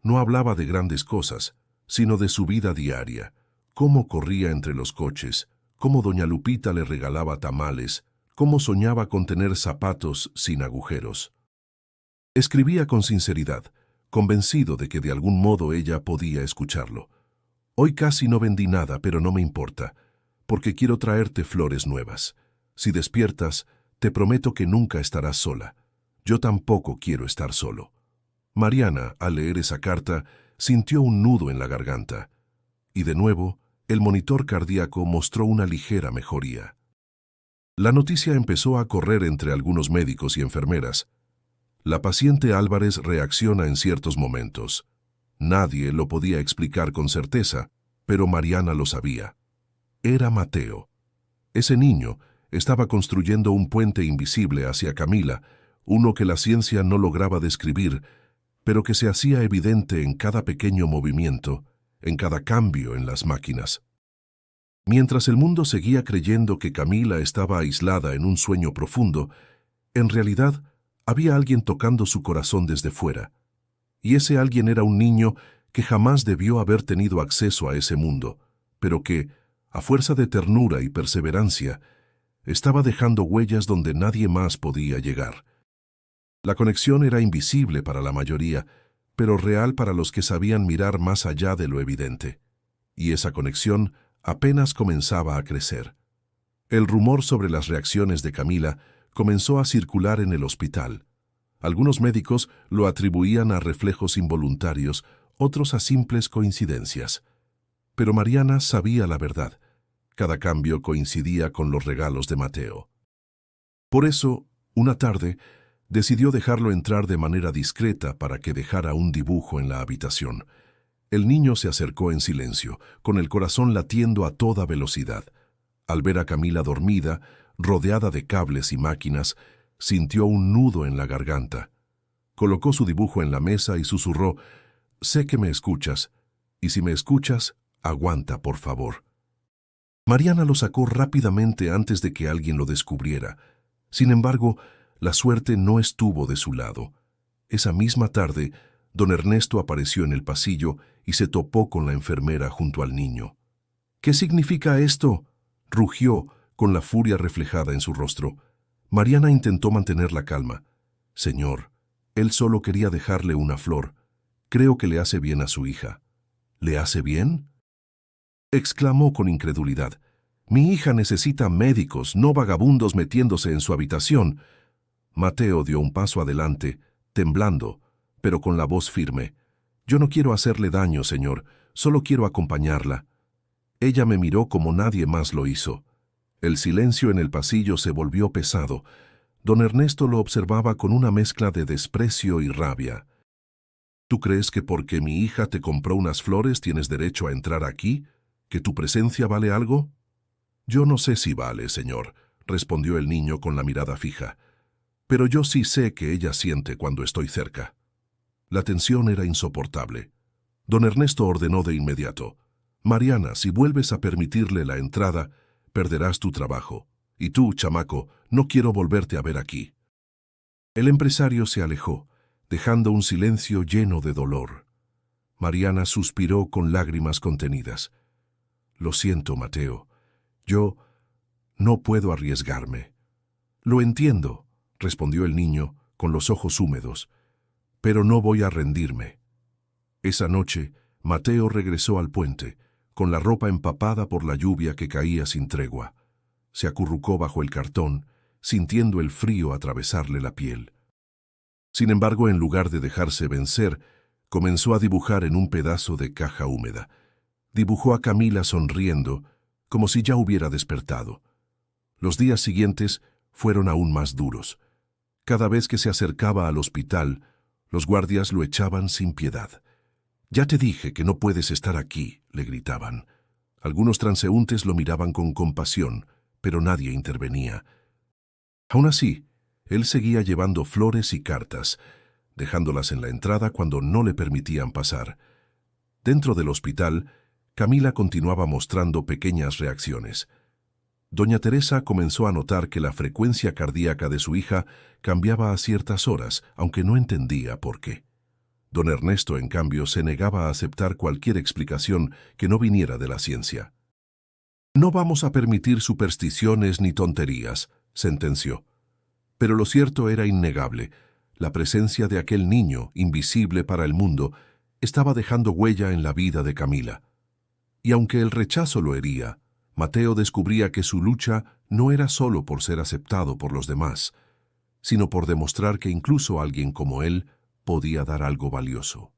No hablaba de grandes cosas, sino de su vida diaria, cómo corría entre los coches, cómo doña Lupita le regalaba tamales, cómo soñaba con tener zapatos sin agujeros. Escribía con sinceridad, convencido de que de algún modo ella podía escucharlo. Hoy casi no vendí nada, pero no me importa, porque quiero traerte flores nuevas. Si despiertas, te prometo que nunca estarás sola. Yo tampoco quiero estar solo. Mariana, al leer esa carta, sintió un nudo en la garganta. Y de nuevo, el monitor cardíaco mostró una ligera mejoría. La noticia empezó a correr entre algunos médicos y enfermeras. La paciente Álvarez reacciona en ciertos momentos. Nadie lo podía explicar con certeza, pero Mariana lo sabía. Era Mateo. Ese niño estaba construyendo un puente invisible hacia Camila, uno que la ciencia no lograba describir, pero que se hacía evidente en cada pequeño movimiento, en cada cambio en las máquinas. Mientras el mundo seguía creyendo que Camila estaba aislada en un sueño profundo, en realidad había alguien tocando su corazón desde fuera. Y ese alguien era un niño que jamás debió haber tenido acceso a ese mundo, pero que, a fuerza de ternura y perseverancia, estaba dejando huellas donde nadie más podía llegar. La conexión era invisible para la mayoría, pero real para los que sabían mirar más allá de lo evidente. Y esa conexión apenas comenzaba a crecer. El rumor sobre las reacciones de Camila comenzó a circular en el hospital. Algunos médicos lo atribuían a reflejos involuntarios, otros a simples coincidencias. Pero Mariana sabía la verdad. Cada cambio coincidía con los regalos de Mateo. Por eso, una tarde, decidió dejarlo entrar de manera discreta para que dejara un dibujo en la habitación. El niño se acercó en silencio, con el corazón latiendo a toda velocidad. Al ver a Camila dormida, rodeada de cables y máquinas, sintió un nudo en la garganta. Colocó su dibujo en la mesa y susurró: «Sé que me escuchas, y si me escuchas, aguanta, por favor». Mariana lo sacó rápidamente antes de que alguien lo descubriera. Sin embargo, la suerte no estuvo de su lado. Esa misma tarde, don Ernesto apareció en el pasillo y se topó con la enfermera junto al niño. «¿Qué significa esto?», rugió, con la furia reflejada en su rostro. Mariana intentó mantener la calma. «Señor, él solo quería dejarle una flor. Creo que le hace bien a su hija». «¿Le hace bien?», exclamó con incredulidad. «Mi hija necesita médicos, no vagabundos metiéndose en su habitación». Mateo dio un paso adelante, temblando, pero con la voz firme. «Yo no quiero hacerle daño, señor, solo quiero acompañarla». Ella me miró como nadie más lo hizo. El silencio en el pasillo se volvió pesado. Don Ernesto lo observaba con una mezcla de desprecio y rabia. «¿Tú crees que porque mi hija te compró unas flores tienes derecho a entrar aquí? ¿Que tu presencia vale algo?» «Yo no sé si vale, señor», respondió el niño con la mirada fija. «Pero yo sí sé que ella siente cuando estoy cerca». La tensión era insoportable. Don Ernesto ordenó de inmediato: «Mariana, si vuelves a permitirle la entrada, perderás tu trabajo. Y tú, chamaco, no quiero volverte a ver aquí». El empresario se alejó, dejando un silencio lleno de dolor. Mariana suspiró con lágrimas contenidas. «Lo siento, Mateo. Yo no puedo arriesgarme». «Lo entiendo», respondió el niño, con los ojos húmedos, «pero no voy a rendirme». Esa noche, Mateo regresó al puente, con la ropa empapada por la lluvia que caía sin tregua. Se acurrucó bajo el cartón, sintiendo el frío atravesarle la piel. Sin embargo, en lugar de dejarse vencer, comenzó a dibujar en un pedazo de caja húmeda. Dibujó a Camila sonriendo, como si ya hubiera despertado. Los días siguientes fueron aún más duros. Cada vez que se acercaba al hospital, los guardias lo echaban sin piedad. «Ya te dije que no puedes estar aquí», le gritaban. Algunos transeúntes lo miraban con compasión, pero nadie intervenía. Aún así, él seguía llevando flores y cartas, dejándolas en la entrada cuando no le permitían pasar. Dentro del hospital, Camila continuaba mostrando pequeñas reacciones. Doña Teresa comenzó a notar que la frecuencia cardíaca de su hija cambiaba a ciertas horas, aunque no entendía por qué. Don Ernesto, en cambio, se negaba a aceptar cualquier explicación que no viniera de la ciencia. «No vamos a permitir supersticiones ni tonterías», sentenció. Pero lo cierto era innegable. La presencia de aquel niño, invisible para el mundo, estaba dejando huella en la vida de Camila. Y aunque el rechazo lo hería, Mateo descubría que su lucha no era solo por ser aceptado por los demás, sino por demostrar que incluso alguien como él podía dar algo valioso.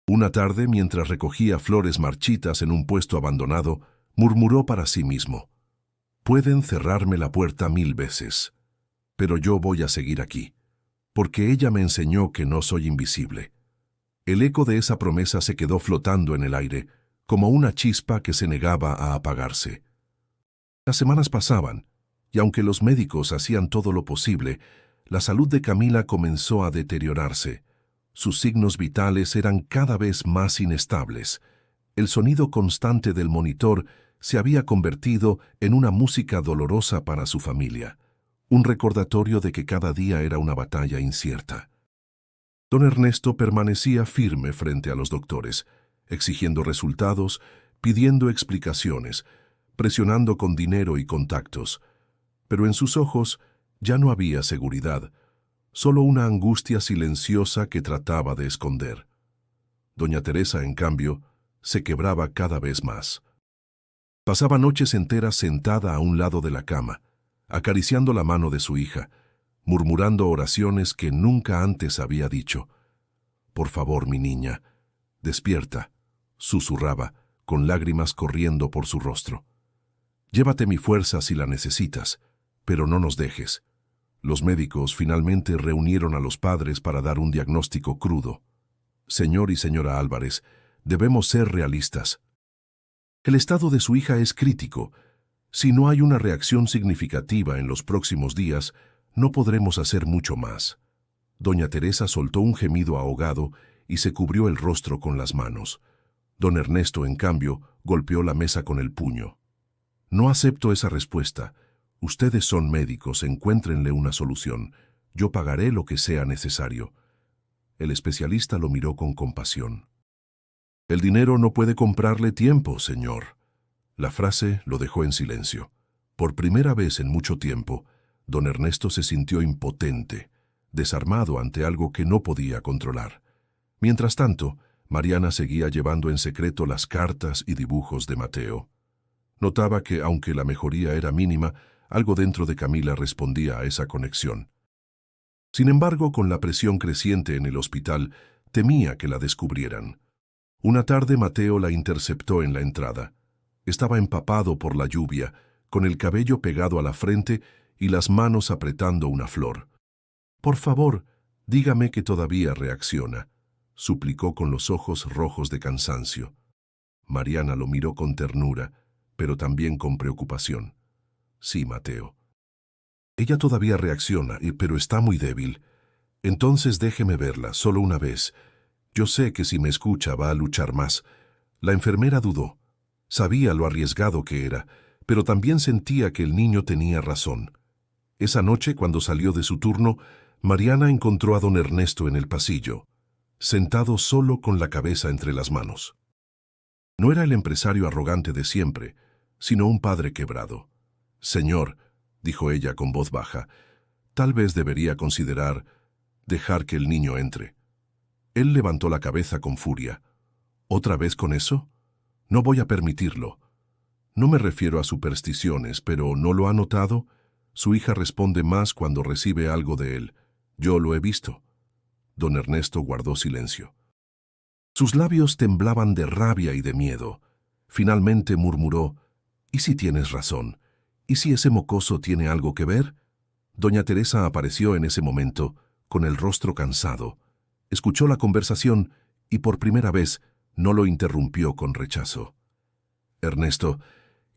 Una tarde, mientras recogía flores marchitas en un puesto abandonado, murmuró para sí mismo: «Pueden cerrarme la puerta 1000 veces, pero yo voy a seguir aquí, porque ella me enseñó que no soy invisible». El eco de esa promesa se quedó flotando en el aire, como una chispa que se negaba a apagarse. Las semanas pasaban, y aunque los médicos hacían todo lo posible, la salud de Camila comenzó a deteriorarse. Sus signos vitales eran cada vez más inestables. El sonido constante del monitor se había convertido en una música dolorosa para su familia, un recordatorio de que cada día era una batalla incierta. Don Ernesto permanecía firme frente a los doctores, exigiendo resultados, pidiendo explicaciones, presionando con dinero y contactos. Pero en sus ojos ya no había seguridad, solo una angustia silenciosa que trataba de esconder. Doña Teresa, en cambio, se quebraba cada vez más. Pasaba noches enteras sentada a un lado de la cama, acariciando la mano de su hija, murmurando oraciones que nunca antes había dicho. «Por favor, mi niña, despierta», susurraba, con lágrimas corriendo por su rostro. «Llévate mi fuerza si la necesitas, pero no nos dejes». Los médicos finalmente reunieron a los padres para dar un diagnóstico crudo. «Señor y señora Álvarez, debemos ser realistas. El estado de su hija es crítico. Si no hay una reacción significativa en los próximos días, no podremos hacer mucho más». Doña Teresa soltó un gemido ahogado y se cubrió el rostro con las manos. Don Ernesto, en cambio, golpeó la mesa con el puño. «No acepto esa respuesta. Ustedes son médicos, encuéntrenle una solución. Yo pagaré lo que sea necesario». El especialista lo miró con compasión. «El dinero no puede comprarle tiempo, señor». La frase lo dejó en silencio. Por primera vez en mucho tiempo, don Ernesto se sintió impotente, desarmado ante algo que no podía controlar. Mientras tanto, Mariana seguía llevando en secreto las cartas y dibujos de Mateo. Notaba que, aunque la mejoría era mínima, algo dentro de Camila respondía a esa conexión. Sin embargo, con la presión creciente en el hospital, temía que la descubrieran. Una tarde Mateo la interceptó en la entrada. Estaba empapado por la lluvia, con el cabello pegado a la frente y las manos apretando una flor. «Por favor, dígame que todavía reacciona», suplicó con los ojos rojos de cansancio. Mariana lo miró con ternura, pero también con preocupación. «Sí, Mateo. Ella todavía reacciona, pero está muy débil. Entonces déjeme verla, solo una vez. Yo sé que si me escucha va a luchar más». La enfermera dudó. Sabía lo arriesgado que era, pero también sentía que el niño tenía razón. Esa noche, cuando salió de su turno, Mariana encontró a don Ernesto en el pasillo, sentado solo con la cabeza entre las manos. No era el empresario arrogante de siempre, sino un padre quebrado. «Señor», dijo ella con voz baja, «tal vez debería considerar dejar que el niño entre». Él levantó la cabeza con furia. ¿Otra vez con eso? No voy a permitirlo. No me refiero a supersticiones, pero ¿no lo ha notado? Su hija responde más cuando recibe algo de él. Yo lo he visto. Don Ernesto guardó silencio. Sus labios temblaban de rabia y de miedo. Finalmente murmuró, ¿y si tienes razón? ¿Y si ese mocoso tiene algo que ver? Doña Teresa apareció en ese momento, con el rostro cansado. Escuchó la conversación y por primera vez no lo interrumpió con rechazo. Ernesto,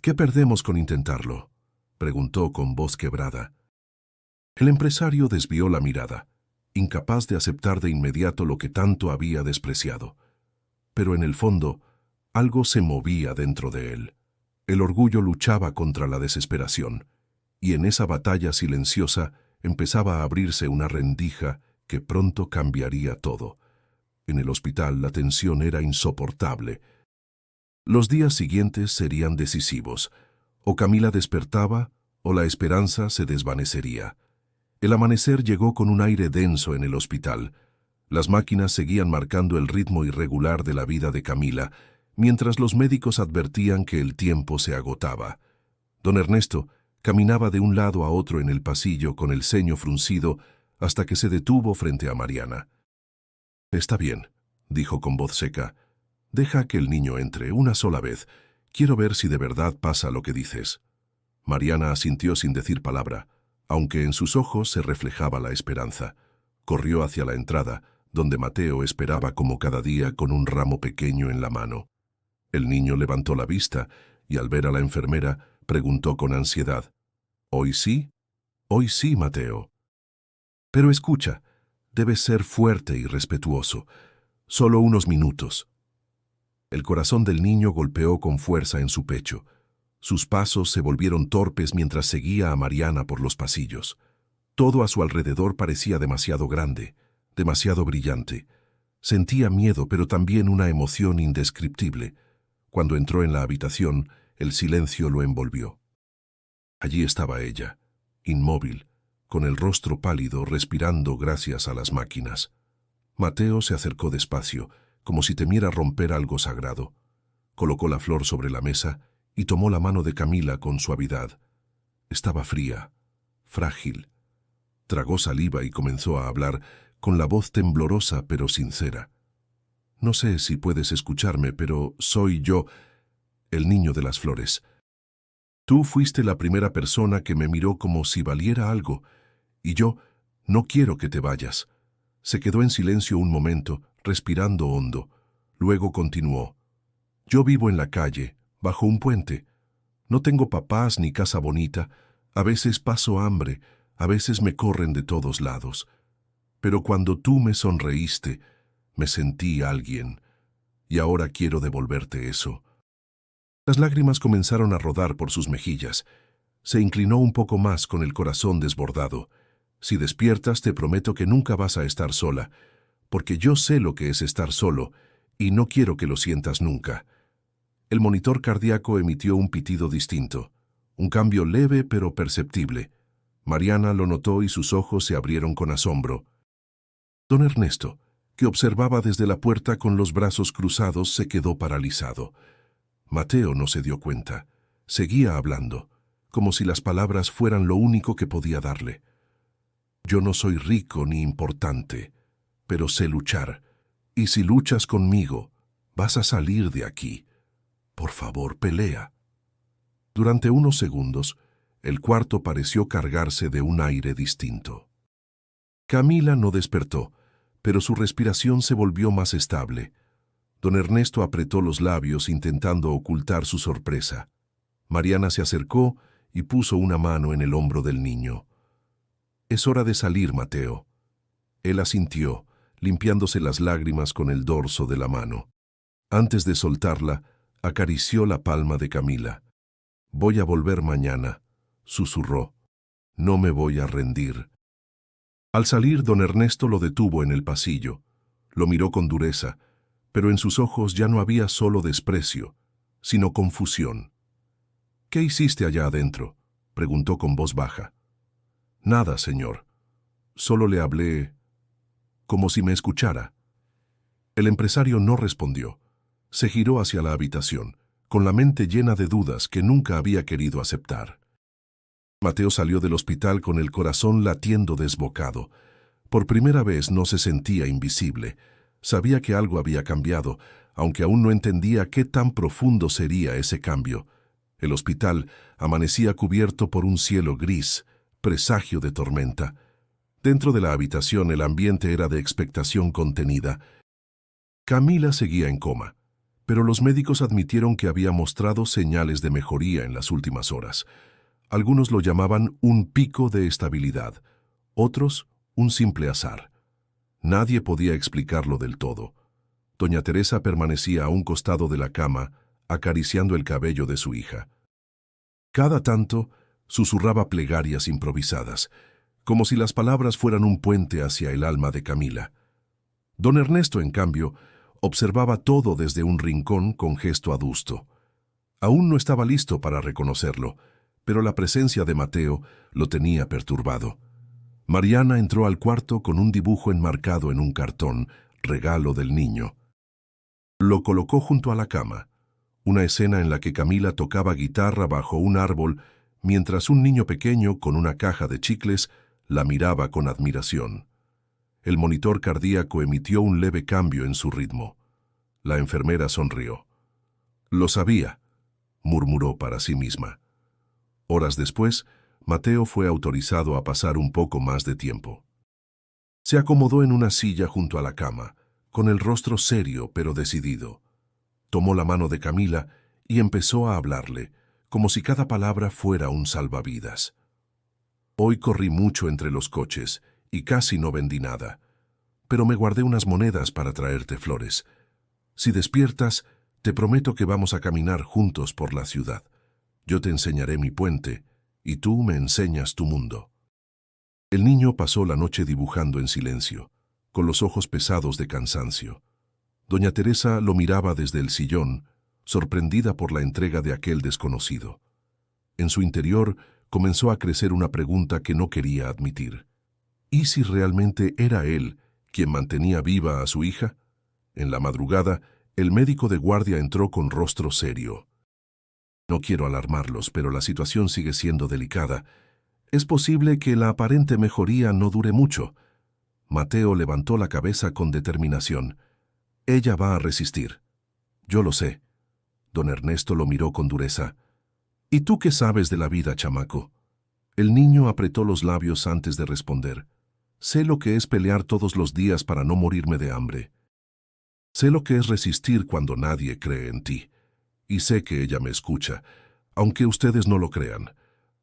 ¿qué perdemos con intentarlo?, preguntó con voz quebrada. El empresario desvió la mirada, incapaz de aceptar de inmediato lo que tanto había despreciado. Pero en el fondo, algo se movía dentro de él. El orgullo luchaba contra la desesperación, y en esa batalla silenciosa empezaba a abrirse una rendija que pronto cambiaría todo. En el hospital la tensión era insoportable. Los días siguientes serían decisivos. O Camila despertaba, o la esperanza se desvanecería. El amanecer llegó con un aire denso en el hospital. Las máquinas seguían marcando el ritmo irregular de la vida de Camila, mientras los médicos advertían que el tiempo se agotaba. Don Ernesto caminaba de un lado a otro en el pasillo con el ceño fruncido hasta que se detuvo frente a Mariana. «Está bien», dijo con voz seca. «Deja que el niño entre una sola vez. Quiero ver si de verdad pasa lo que dices». Mariana asintió sin decir palabra, aunque en sus ojos se reflejaba la esperanza. Corrió hacia la entrada, donde Mateo esperaba como cada día con un ramo pequeño en la mano. El niño levantó la vista y al ver a la enfermera preguntó con ansiedad, «¿Hoy sí?» «Hoy sí, Mateo». «Pero escucha, debes ser fuerte y respetuoso. Solo unos minutos». El corazón del niño golpeó con fuerza en su pecho. Sus pasos se volvieron torpes mientras seguía a Mariana por los pasillos. Todo a su alrededor parecía demasiado grande, demasiado brillante. Sentía miedo, pero también una emoción indescriptible. Cuando entró en la habitación, el silencio lo envolvió. Allí estaba ella, inmóvil, con el rostro pálido, respirando gracias a las máquinas. Mateo se acercó despacio, como si temiera romper algo sagrado. Colocó la flor sobre la mesa y tomó la mano de Camila con suavidad. Estaba fría, frágil. Tragó saliva y comenzó a hablar con la voz temblorosa pero sincera. «No sé si puedes escucharme, pero soy yo, el niño de las flores. Tú fuiste la primera persona que me miró como si valiera algo, y yo no quiero que te vayas». Se quedó en silencio un momento, respirando hondo. Luego continuó. «Yo vivo en la calle, bajo un puente. No tengo papás ni casa bonita. A veces paso hambre, a veces me corren de todos lados. Pero cuando tú me sonreíste, me sentí alguien, y ahora quiero devolverte eso». Las lágrimas comenzaron a rodar por sus mejillas. Se inclinó un poco más con el corazón desbordado. «Si despiertas, te prometo que nunca vas a estar sola, porque yo sé lo que es estar solo, y no quiero que lo sientas nunca». El monitor cardíaco emitió un pitido distinto, un cambio leve pero perceptible. Mariana lo notó y sus ojos se abrieron con asombro. Don Ernesto, que observaba desde la puerta con los brazos cruzados, se quedó paralizado. Mateo no se dio cuenta. Seguía hablando, como si las palabras fueran lo único que podía darle. «Yo no soy rico ni importante, pero sé luchar, y si luchas conmigo, vas a salir de aquí. Por favor, pelea». Durante unos segundos, el cuarto pareció cargarse de un aire distinto. Camila no despertó, pero su respiración se volvió más estable. Don Ernesto apretó los labios intentando ocultar su sorpresa. Mariana se acercó y puso una mano en el hombro del niño. «Es hora de salir, Mateo». Él asintió, limpiándose las lágrimas con el dorso de la mano. Antes de soltarla, acarició la palma de Camila. «Voy a volver mañana», susurró. «No me voy a rendir». Al salir, don Ernesto lo detuvo en el pasillo. Lo miró con dureza, pero en sus ojos ya no había solo desprecio, sino confusión. «¿Qué hiciste allá adentro?», preguntó con voz baja. «Nada, señor. Solo le hablé como si me escuchara». El empresario no respondió. Se giró hacia la habitación, con la mente llena de dudas que nunca había querido aceptar. Mateo salió del hospital con el corazón latiendo desbocado. Por primera vez no se sentía invisible. Sabía que algo había cambiado, aunque aún no entendía qué tan profundo sería ese cambio. El hospital amanecía cubierto por un cielo gris, presagio de tormenta. Dentro de la habitación el ambiente era de expectación contenida. Camila seguía en coma, pero los médicos admitieron que había mostrado señales de mejoría en las últimas horas. Algunos lo llamaban un pico de estabilidad, otros un simple azar. Nadie podía explicarlo del todo. Doña Teresa permanecía a un costado de la cama, acariciando el cabello de su hija. Cada tanto, susurraba plegarias improvisadas, como si las palabras fueran un puente hacia el alma de Camila. Don Ernesto, en cambio, observaba todo desde un rincón con gesto adusto. Aún no estaba listo para reconocerlo, pero la presencia de Mateo lo tenía perturbado. Mariana entró al cuarto con un dibujo enmarcado en un cartón, regalo del niño. Lo colocó junto a la cama, una escena en la que Camila tocaba guitarra bajo un árbol, mientras un niño pequeño con una caja de chicles la miraba con admiración. El monitor cardíaco emitió un leve cambio en su ritmo. La enfermera sonrió. «Lo sabía», murmuró para sí misma. Horas después, Mateo fue autorizado a pasar un poco más de tiempo. Se acomodó en una silla junto a la cama, con el rostro serio pero decidido. Tomó la mano de Camila y empezó a hablarle, como si cada palabra fuera un salvavidas. «Hoy corrí mucho entre los coches y casi no vendí nada, pero me guardé unas monedas para traerte flores. Si despiertas, te prometo que vamos a caminar juntos por la ciudad. Yo te enseñaré mi puente y tú me enseñas tu mundo». El niño pasó la noche dibujando en silencio, con los ojos pesados de cansancio. Doña Teresa lo miraba desde el sillón, sorprendida por la entrega de aquel desconocido. En su interior comenzó a crecer una pregunta que no quería admitir. ¿Y si realmente era él quien mantenía viva a su hija? En la madrugada, el médico de guardia entró con rostro serio. «No quiero alarmarlos, pero la situación sigue siendo delicada. Es posible que la aparente mejoría no dure mucho». Mateo levantó la cabeza con determinación. «Ella va a resistir». «Yo lo sé». Don Ernesto lo miró con dureza. «¿Y tú qué sabes de la vida, chamaco?» El niño apretó los labios antes de responder. «Sé lo que es pelear todos los días para no morirme de hambre. Sé lo que es resistir cuando nadie cree en ti. Y sé que ella me escucha, aunque ustedes no lo crean».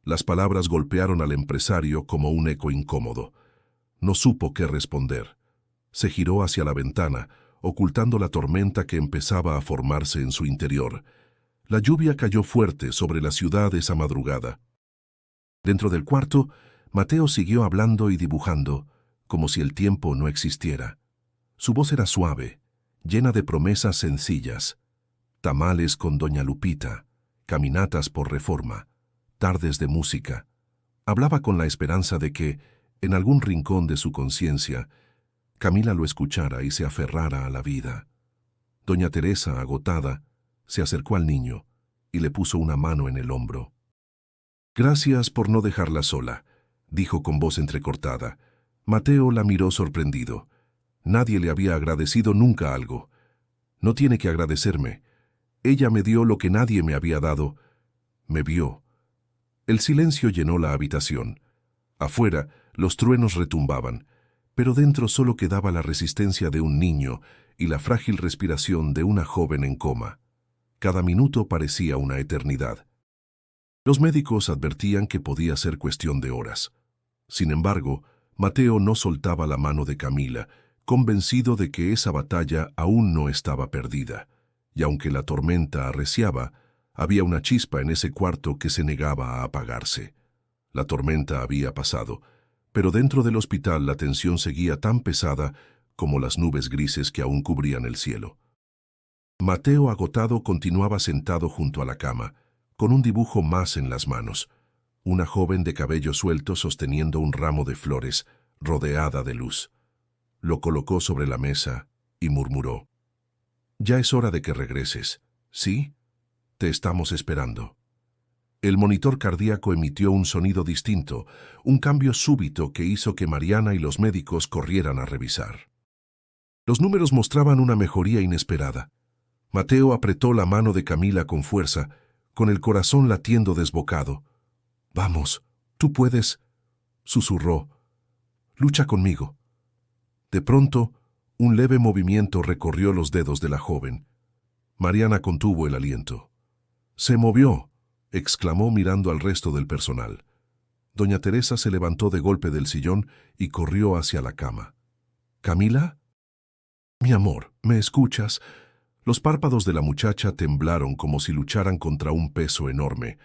Las palabras golpearon al empresario como un eco incómodo. No supo qué responder. Se giró hacia la ventana, ocultando la tormenta que empezaba a formarse en su interior. La lluvia cayó fuerte sobre la ciudad esa madrugada. Dentro del cuarto, Mateo siguió hablando y dibujando, como si el tiempo no existiera. Su voz era suave, llena de promesas sencillas. Tamales con doña Lupita, caminatas por Reforma, tardes de música. Hablaba con la esperanza de que, en algún rincón de su conciencia, Camila lo escuchara y se aferrara a la vida. Doña Teresa, agotada, se acercó al niño y le puso una mano en el hombro. «Gracias por no dejarla sola», dijo con voz entrecortada. Mateo la miró sorprendido. Nadie le había agradecido nunca algo. «No tiene que agradecerme. Ella me dio lo que nadie me había dado. Me vio». El silencio llenó la habitación. Afuera, los truenos retumbaban, pero dentro solo quedaba la resistencia de un niño y la frágil respiración de una joven en coma. Cada minuto parecía una eternidad. Los médicos advertían que podía ser cuestión de horas. Sin embargo, Mateo no soltaba la mano de Camila, convencido de que esa batalla aún no estaba perdida, y aunque la tormenta arreciaba, había una chispa en ese cuarto que se negaba a apagarse. La tormenta había pasado, pero dentro del hospital la tensión seguía tan pesada como las nubes grises que aún cubrían el cielo. Mateo, agotado, continuaba sentado junto a la cama, con un dibujo más en las manos. Una joven de cabello suelto sosteniendo un ramo de flores, rodeada de luz. Lo colocó sobre la mesa y murmuró: Ya es hora de que regreses. ¿Sí? Te estamos esperando. El monitor cardíaco emitió un sonido distinto, un cambio súbito que hizo que Mariana y los médicos corrieran a revisar. Los números mostraban una mejoría inesperada. Mateo apretó la mano de Camila con fuerza, con el corazón latiendo desbocado. «Vamos, tú puedes», susurró. «Lucha conmigo». De pronto, un leve movimiento recorrió los dedos de la joven. Mariana contuvo el aliento. «Se movió», exclamó mirando al resto del personal. Doña Teresa se levantó de golpe del sillón y corrió hacia la cama. «¿Camila?» «Mi amor, ¿me escuchas?» Los párpados de la muchacha temblaron como si lucharan contra un peso enorme.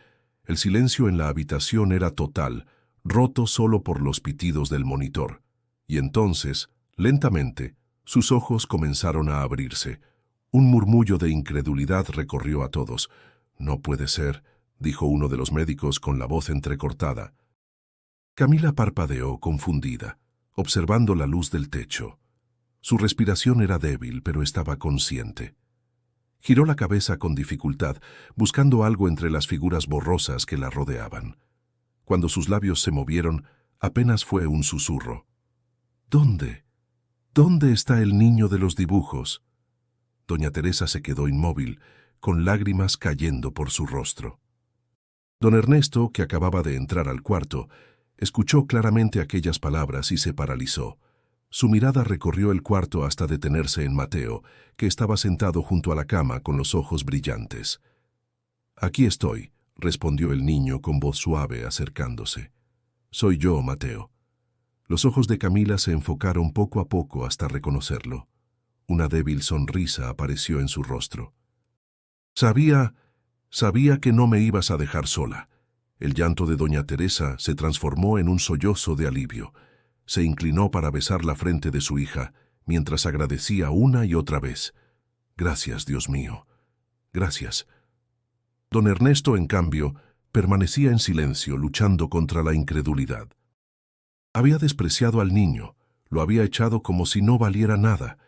El silencio en la habitación era total, roto solo por los pitidos del monitor. Y entonces, lentamente, sus ojos comenzaron a abrirse. Un murmullo de incredulidad recorrió a todos. «No puede ser», dijo uno de los médicos con la voz entrecortada. Camila parpadeó, confundida, observando la luz del techo. Su respiración era débil, pero estaba consciente. Giró la cabeza con dificultad, buscando algo entre las figuras borrosas que la rodeaban. Cuando sus labios se movieron, apenas fue un susurro. «¿Dónde? ¿Dónde está el niño de los dibujos?» Doña Teresa se quedó inmóvil, con lágrimas cayendo por su rostro. Don Ernesto, que acababa de entrar al cuarto, escuchó claramente aquellas palabras y se paralizó. Su mirada recorrió el cuarto hasta detenerse en Mateo, que estaba sentado junto a la cama con los ojos brillantes. «Aquí estoy», respondió el niño con voz suave acercándose. «Soy yo, Mateo». Los ojos de Camila se enfocaron poco a poco hasta reconocerlo. Una débil sonrisa apareció en su rostro. Sabía que no me ibas a dejar sola». El llanto de doña Teresa se transformó en un sollozo de alivio. Se inclinó para besar la frente de su hija, mientras agradecía una y otra vez. «Gracias, Dios mío. Gracias». Don Ernesto, en cambio, permanecía en silencio, luchando contra la incredulidad. Había despreciado al niño, lo había echado como si no valiera nada,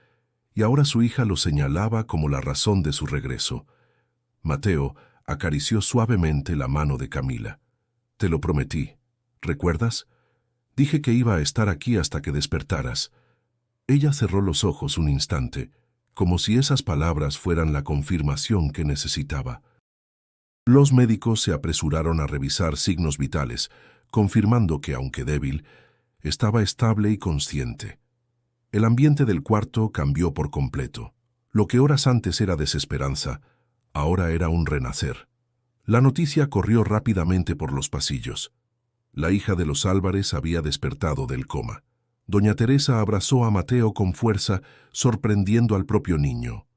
y ahora su hija lo señalaba como la razón de su regreso. Mateo acarició suavemente la mano de Camila. «Te lo prometí. ¿Recuerdas? Dije que iba a estar aquí hasta que despertaras». Ella cerró los ojos un instante, como si esas palabras fueran la confirmación que necesitaba. Los médicos se apresuraron a revisar signos vitales, confirmando que, aunque débil, estaba estable y consciente. El ambiente del cuarto cambió por completo. Lo que horas antes era desesperanza, ahora era un renacer. La noticia corrió rápidamente por los pasillos. La hija de los Álvarez había despertado del coma. Doña Teresa abrazó a Mateo con fuerza, sorprendiendo al propio niño.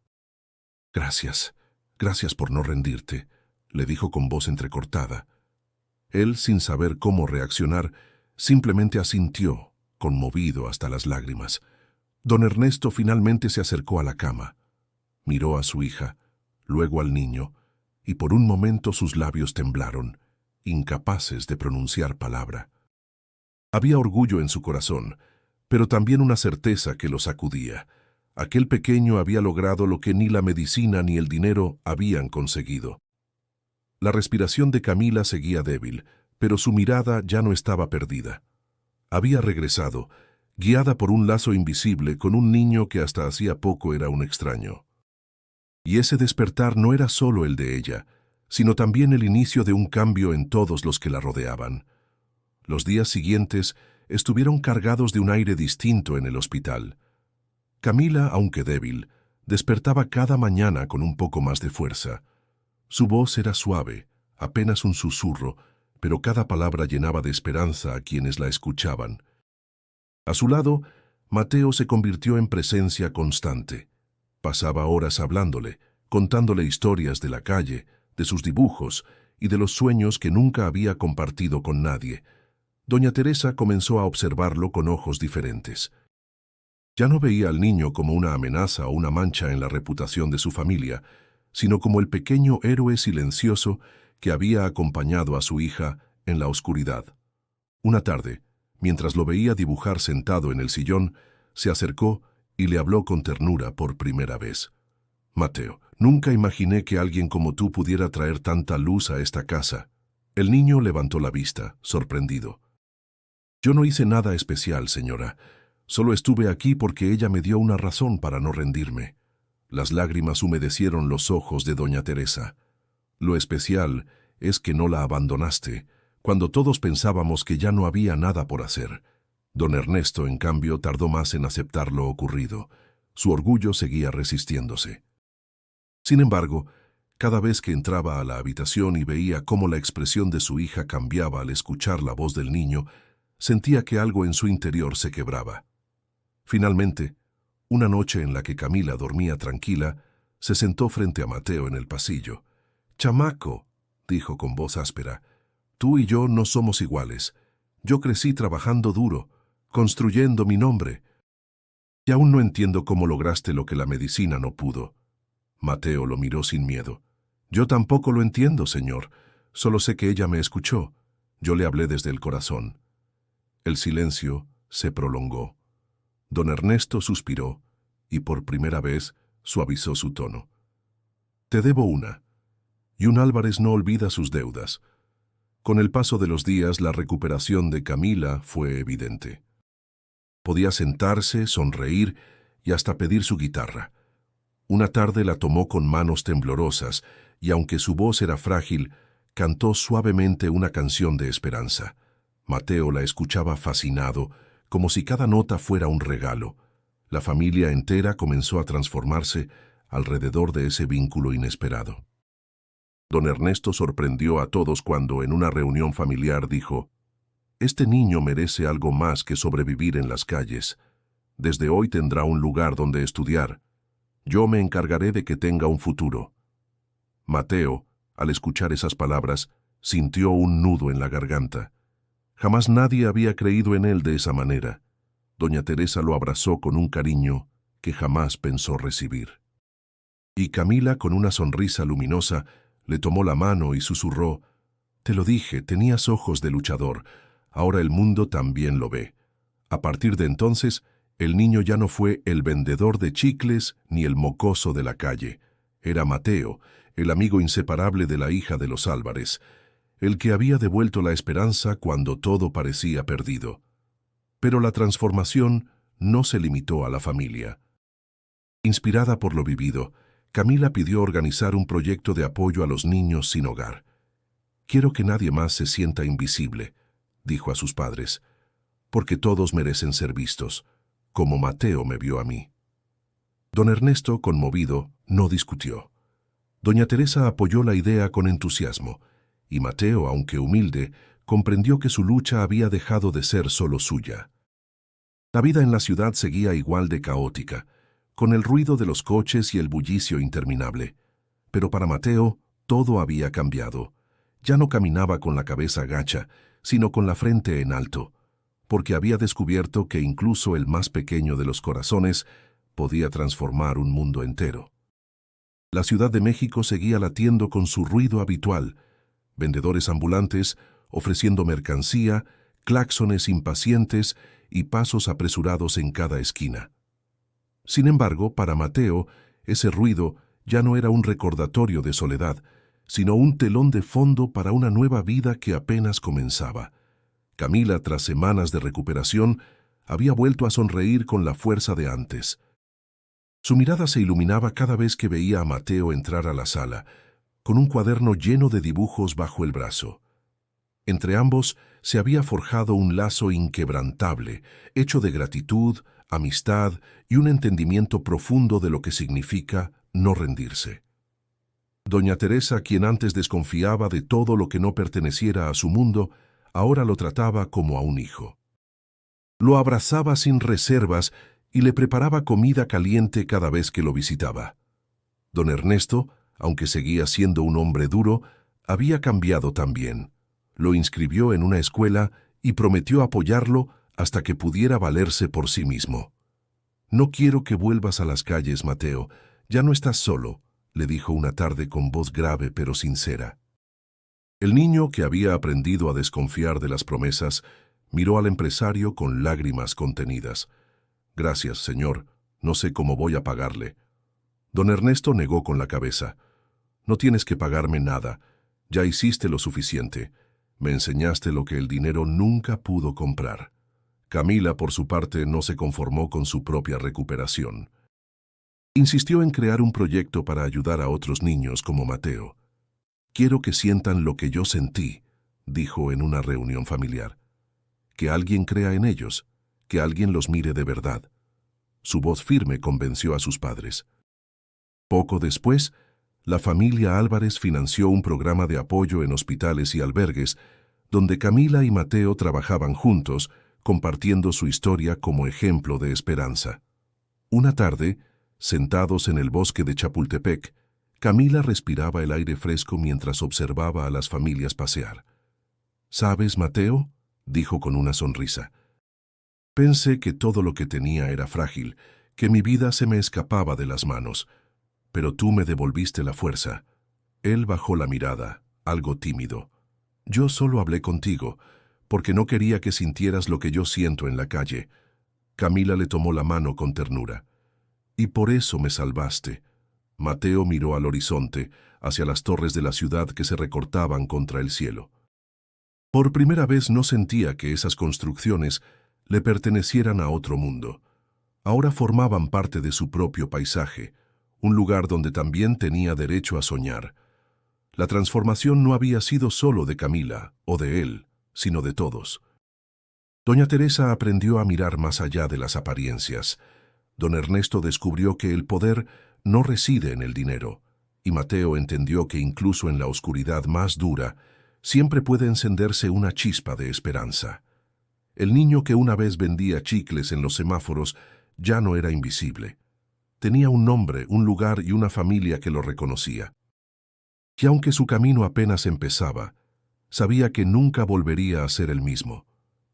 «Gracias, gracias por no rendirte», le dijo con voz entrecortada. Él, sin saber cómo reaccionar, simplemente asintió, conmovido hasta las lágrimas. Don Ernesto finalmente se acercó a la cama. Miró a su hija, luego al niño, y por un momento sus labios temblaron, incapaces de pronunciar palabra. Había orgullo en su corazón, pero también una certeza que lo sacudía. Aquel pequeño había logrado lo que ni la medicina ni el dinero habían conseguido. La respiración de Camila seguía débil, pero su mirada ya no estaba perdida. Había regresado, guiada por un lazo invisible con un niño que hasta hacía poco era un extraño. Y ese despertar no era solo el de ella, sino también el inicio de un cambio en todos los que la rodeaban. Los días siguientes estuvieron cargados de un aire distinto en el hospital. Camila, aunque débil, despertaba cada mañana con un poco más de fuerza. Su voz era suave, apenas un susurro, pero cada palabra llenaba de esperanza a quienes la escuchaban. A su lado, Mateo se convirtió en presencia constante. Pasaba horas hablándole, contándole historias de la calle, de sus dibujos y de los sueños que nunca había compartido con nadie. Doña Teresa comenzó a observarlo con ojos diferentes. Ya no veía al niño como una amenaza o una mancha en la reputación de su familia, sino como el pequeño héroe silencioso que había acompañado a su hija en la oscuridad. Una tarde, mientras lo veía dibujar sentado en el sillón, se acercó y le habló con ternura por primera vez. Mateo, nunca imaginé que alguien como tú pudiera traer tanta luz a esta casa. El niño levantó la vista, sorprendido. Yo no hice nada especial, señora. Solo estuve aquí porque ella me dio una razón para no rendirme. Las lágrimas humedecieron los ojos de doña Teresa. Lo especial es que no la abandonaste, cuando todos pensábamos que ya no había nada por hacer. Don Ernesto, en cambio, tardó más en aceptar lo ocurrido. Su orgullo seguía resistiéndose. Sin embargo, cada vez que entraba a la habitación y veía cómo la expresión de su hija cambiaba al escuchar la voz del niño, sentía que algo en su interior se quebraba. Finalmente, una noche en la que Camila dormía tranquila, se sentó frente a Mateo en el pasillo. «Chamaco», dijo con voz áspera, «tú y yo no somos iguales. Yo crecí trabajando duro, construyendo mi nombre. Y aún no entiendo cómo lograste lo que la medicina no pudo». Mateo lo miró sin miedo. «Yo tampoco lo entiendo, señor. Solo sé que ella me escuchó. Yo le hablé desde el corazón». El silencio se prolongó. Don Ernesto suspiró y por primera vez suavizó su tono. «Te debo una. Y un Álvarez no olvida sus deudas». Con el paso de los días, la recuperación de Camila fue evidente. Podía sentarse, sonreír y hasta pedir su guitarra. Una tarde la tomó con manos temblorosas y, aunque su voz era frágil, cantó suavemente una canción de esperanza. Mateo la escuchaba fascinado, como si cada nota fuera un regalo. La familia entera comenzó a transformarse alrededor de ese vínculo inesperado. Don Ernesto sorprendió a todos cuando, en una reunión familiar, dijo: «Este niño merece algo más que sobrevivir en las calles. Desde hoy tendrá un lugar donde estudiar. Yo me encargaré de que tenga un futuro». Mateo, al escuchar esas palabras, sintió un nudo en la garganta. Jamás nadie había creído en él de esa manera. Doña Teresa lo abrazó con un cariño que jamás pensó recibir. Y Camila, con una sonrisa luminosa, le tomó la mano y susurró: «Te lo dije, tenías ojos de luchador. Ahora el mundo también lo ve». A partir de entonces, el niño ya no fue el vendedor de chicles ni el mocoso de la calle. Era Mateo, el amigo inseparable de la hija de los Álvarez, el que había devuelto la esperanza cuando todo parecía perdido. Pero la transformación no se limitó a la familia. Inspirada por lo vivido, Camila pidió organizar un proyecto de apoyo a los niños sin hogar. «Quiero que nadie más se sienta invisible», dijo a sus padres, «porque todos merecen ser vistos, como Mateo me vio a mí». Don Ernesto, conmovido, no discutió. Doña Teresa apoyó la idea con entusiasmo, y Mateo, aunque humilde, comprendió que su lucha había dejado de ser solo suya. La vida en la ciudad seguía igual de caótica, con el ruido de los coches y el bullicio interminable. Pero para Mateo todo había cambiado. Ya no caminaba con la cabeza gacha, sino con la frente en alto, porque había descubierto que incluso el más pequeño de los corazones podía transformar un mundo entero. La Ciudad de México seguía latiendo con su ruido habitual: vendedores ambulantes ofreciendo mercancía, claxones impacientes y pasos apresurados en cada esquina. Sin embargo, para Mateo, ese ruido ya no era un recordatorio de soledad, sino un telón de fondo para una nueva vida que apenas comenzaba. Camila, tras semanas de recuperación, había vuelto a sonreír con la fuerza de antes. Su mirada se iluminaba cada vez que veía a Mateo entrar a la sala, con un cuaderno lleno de dibujos bajo el brazo. Entre ambos se había forjado un lazo inquebrantable, hecho de gratitud, amistad y un entendimiento profundo de lo que significa no rendirse. Doña Teresa, quien antes desconfiaba de todo lo que no perteneciera a su mundo, ahora lo trataba como a un hijo. Lo abrazaba sin reservas y le preparaba comida caliente cada vez que lo visitaba. Don Ernesto, aunque seguía siendo un hombre duro, había cambiado también. Lo inscribió en una escuela y prometió apoyarlo hasta que pudiera valerse por sí mismo. «No quiero que vuelvas a las calles, Mateo. Ya no estás solo», le dijo una tarde con voz grave pero sincera. El niño, que había aprendido a desconfiar de las promesas, miró al empresario con lágrimas contenidas. «Gracias, señor. No sé cómo voy a pagarle». Don Ernesto negó con la cabeza. No tienes que pagarme nada. Ya hiciste lo suficiente. Me enseñaste lo que el dinero nunca pudo comprar. Camila, por su parte, no se conformó con su propia recuperación. Insistió en crear un proyecto para ayudar a otros niños como Mateo. Quiero que sientan lo que yo sentí, dijo en una reunión familiar. Que alguien crea en ellos, que alguien los mire de verdad. Su voz firme convenció a sus padres. Poco después, la familia Álvarez financió un programa de apoyo en hospitales y albergues, donde Camila y Mateo trabajaban juntos, compartiendo su historia como ejemplo de esperanza. Una tarde, sentados en el bosque de Chapultepec, Camila respiraba el aire fresco mientras observaba a las familias pasear. «¿Sabes, Mateo?», dijo con una sonrisa. «Pensé que todo lo que tenía era frágil, que mi vida se me escapaba de las manos. Pero tú me devolviste la fuerza». Él bajó la mirada, algo tímido. «Yo solo hablé contigo, porque no quería que sintieras lo que yo siento en la calle». Camila le tomó la mano con ternura. «Y por eso me salvaste». Mateo miró al horizonte, hacia las torres de la ciudad que se recortaban contra el cielo. Por primera vez no sentía que esas construcciones le pertenecieran a otro mundo. Ahora formaban parte de su propio paisaje, un lugar donde también tenía derecho a soñar. La transformación no había sido solo de Camila o de él, sino de todos. Doña Teresa aprendió a mirar más allá de las apariencias. Don Ernesto descubrió que el poder no reside en el dinero, y Mateo entendió que incluso en la oscuridad más dura, siempre puede encenderse una chispa de esperanza. El niño que una vez vendía chicles en los semáforos ya no era invisible. Tenía un nombre, un lugar y una familia que lo reconocía. Y aunque su camino apenas empezaba, sabía que nunca volvería a ser el mismo.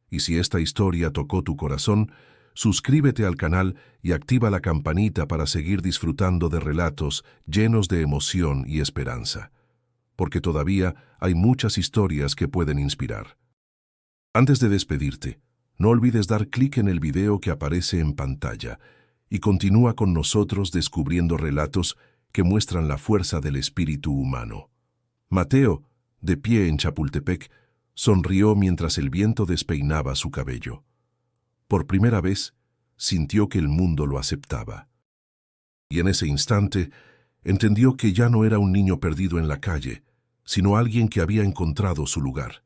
Y si esta historia tocó tu corazón, suscríbete al canal y activa la campanita para seguir disfrutando de relatos llenos de emoción y esperanza, porque todavía hay muchas historias que pueden inspirar. Antes de despedirte, no olvides dar clic en el video que aparece en pantalla y continúa con nosotros descubriendo relatos que muestran la fuerza del espíritu humano. Mateo, de pie en Chapultepec, sonrió mientras el viento despeinaba su cabello. Por primera vez, sintió que el mundo lo aceptaba. Y en ese instante, entendió que ya no era un niño perdido en la calle, sino alguien que había encontrado su lugar.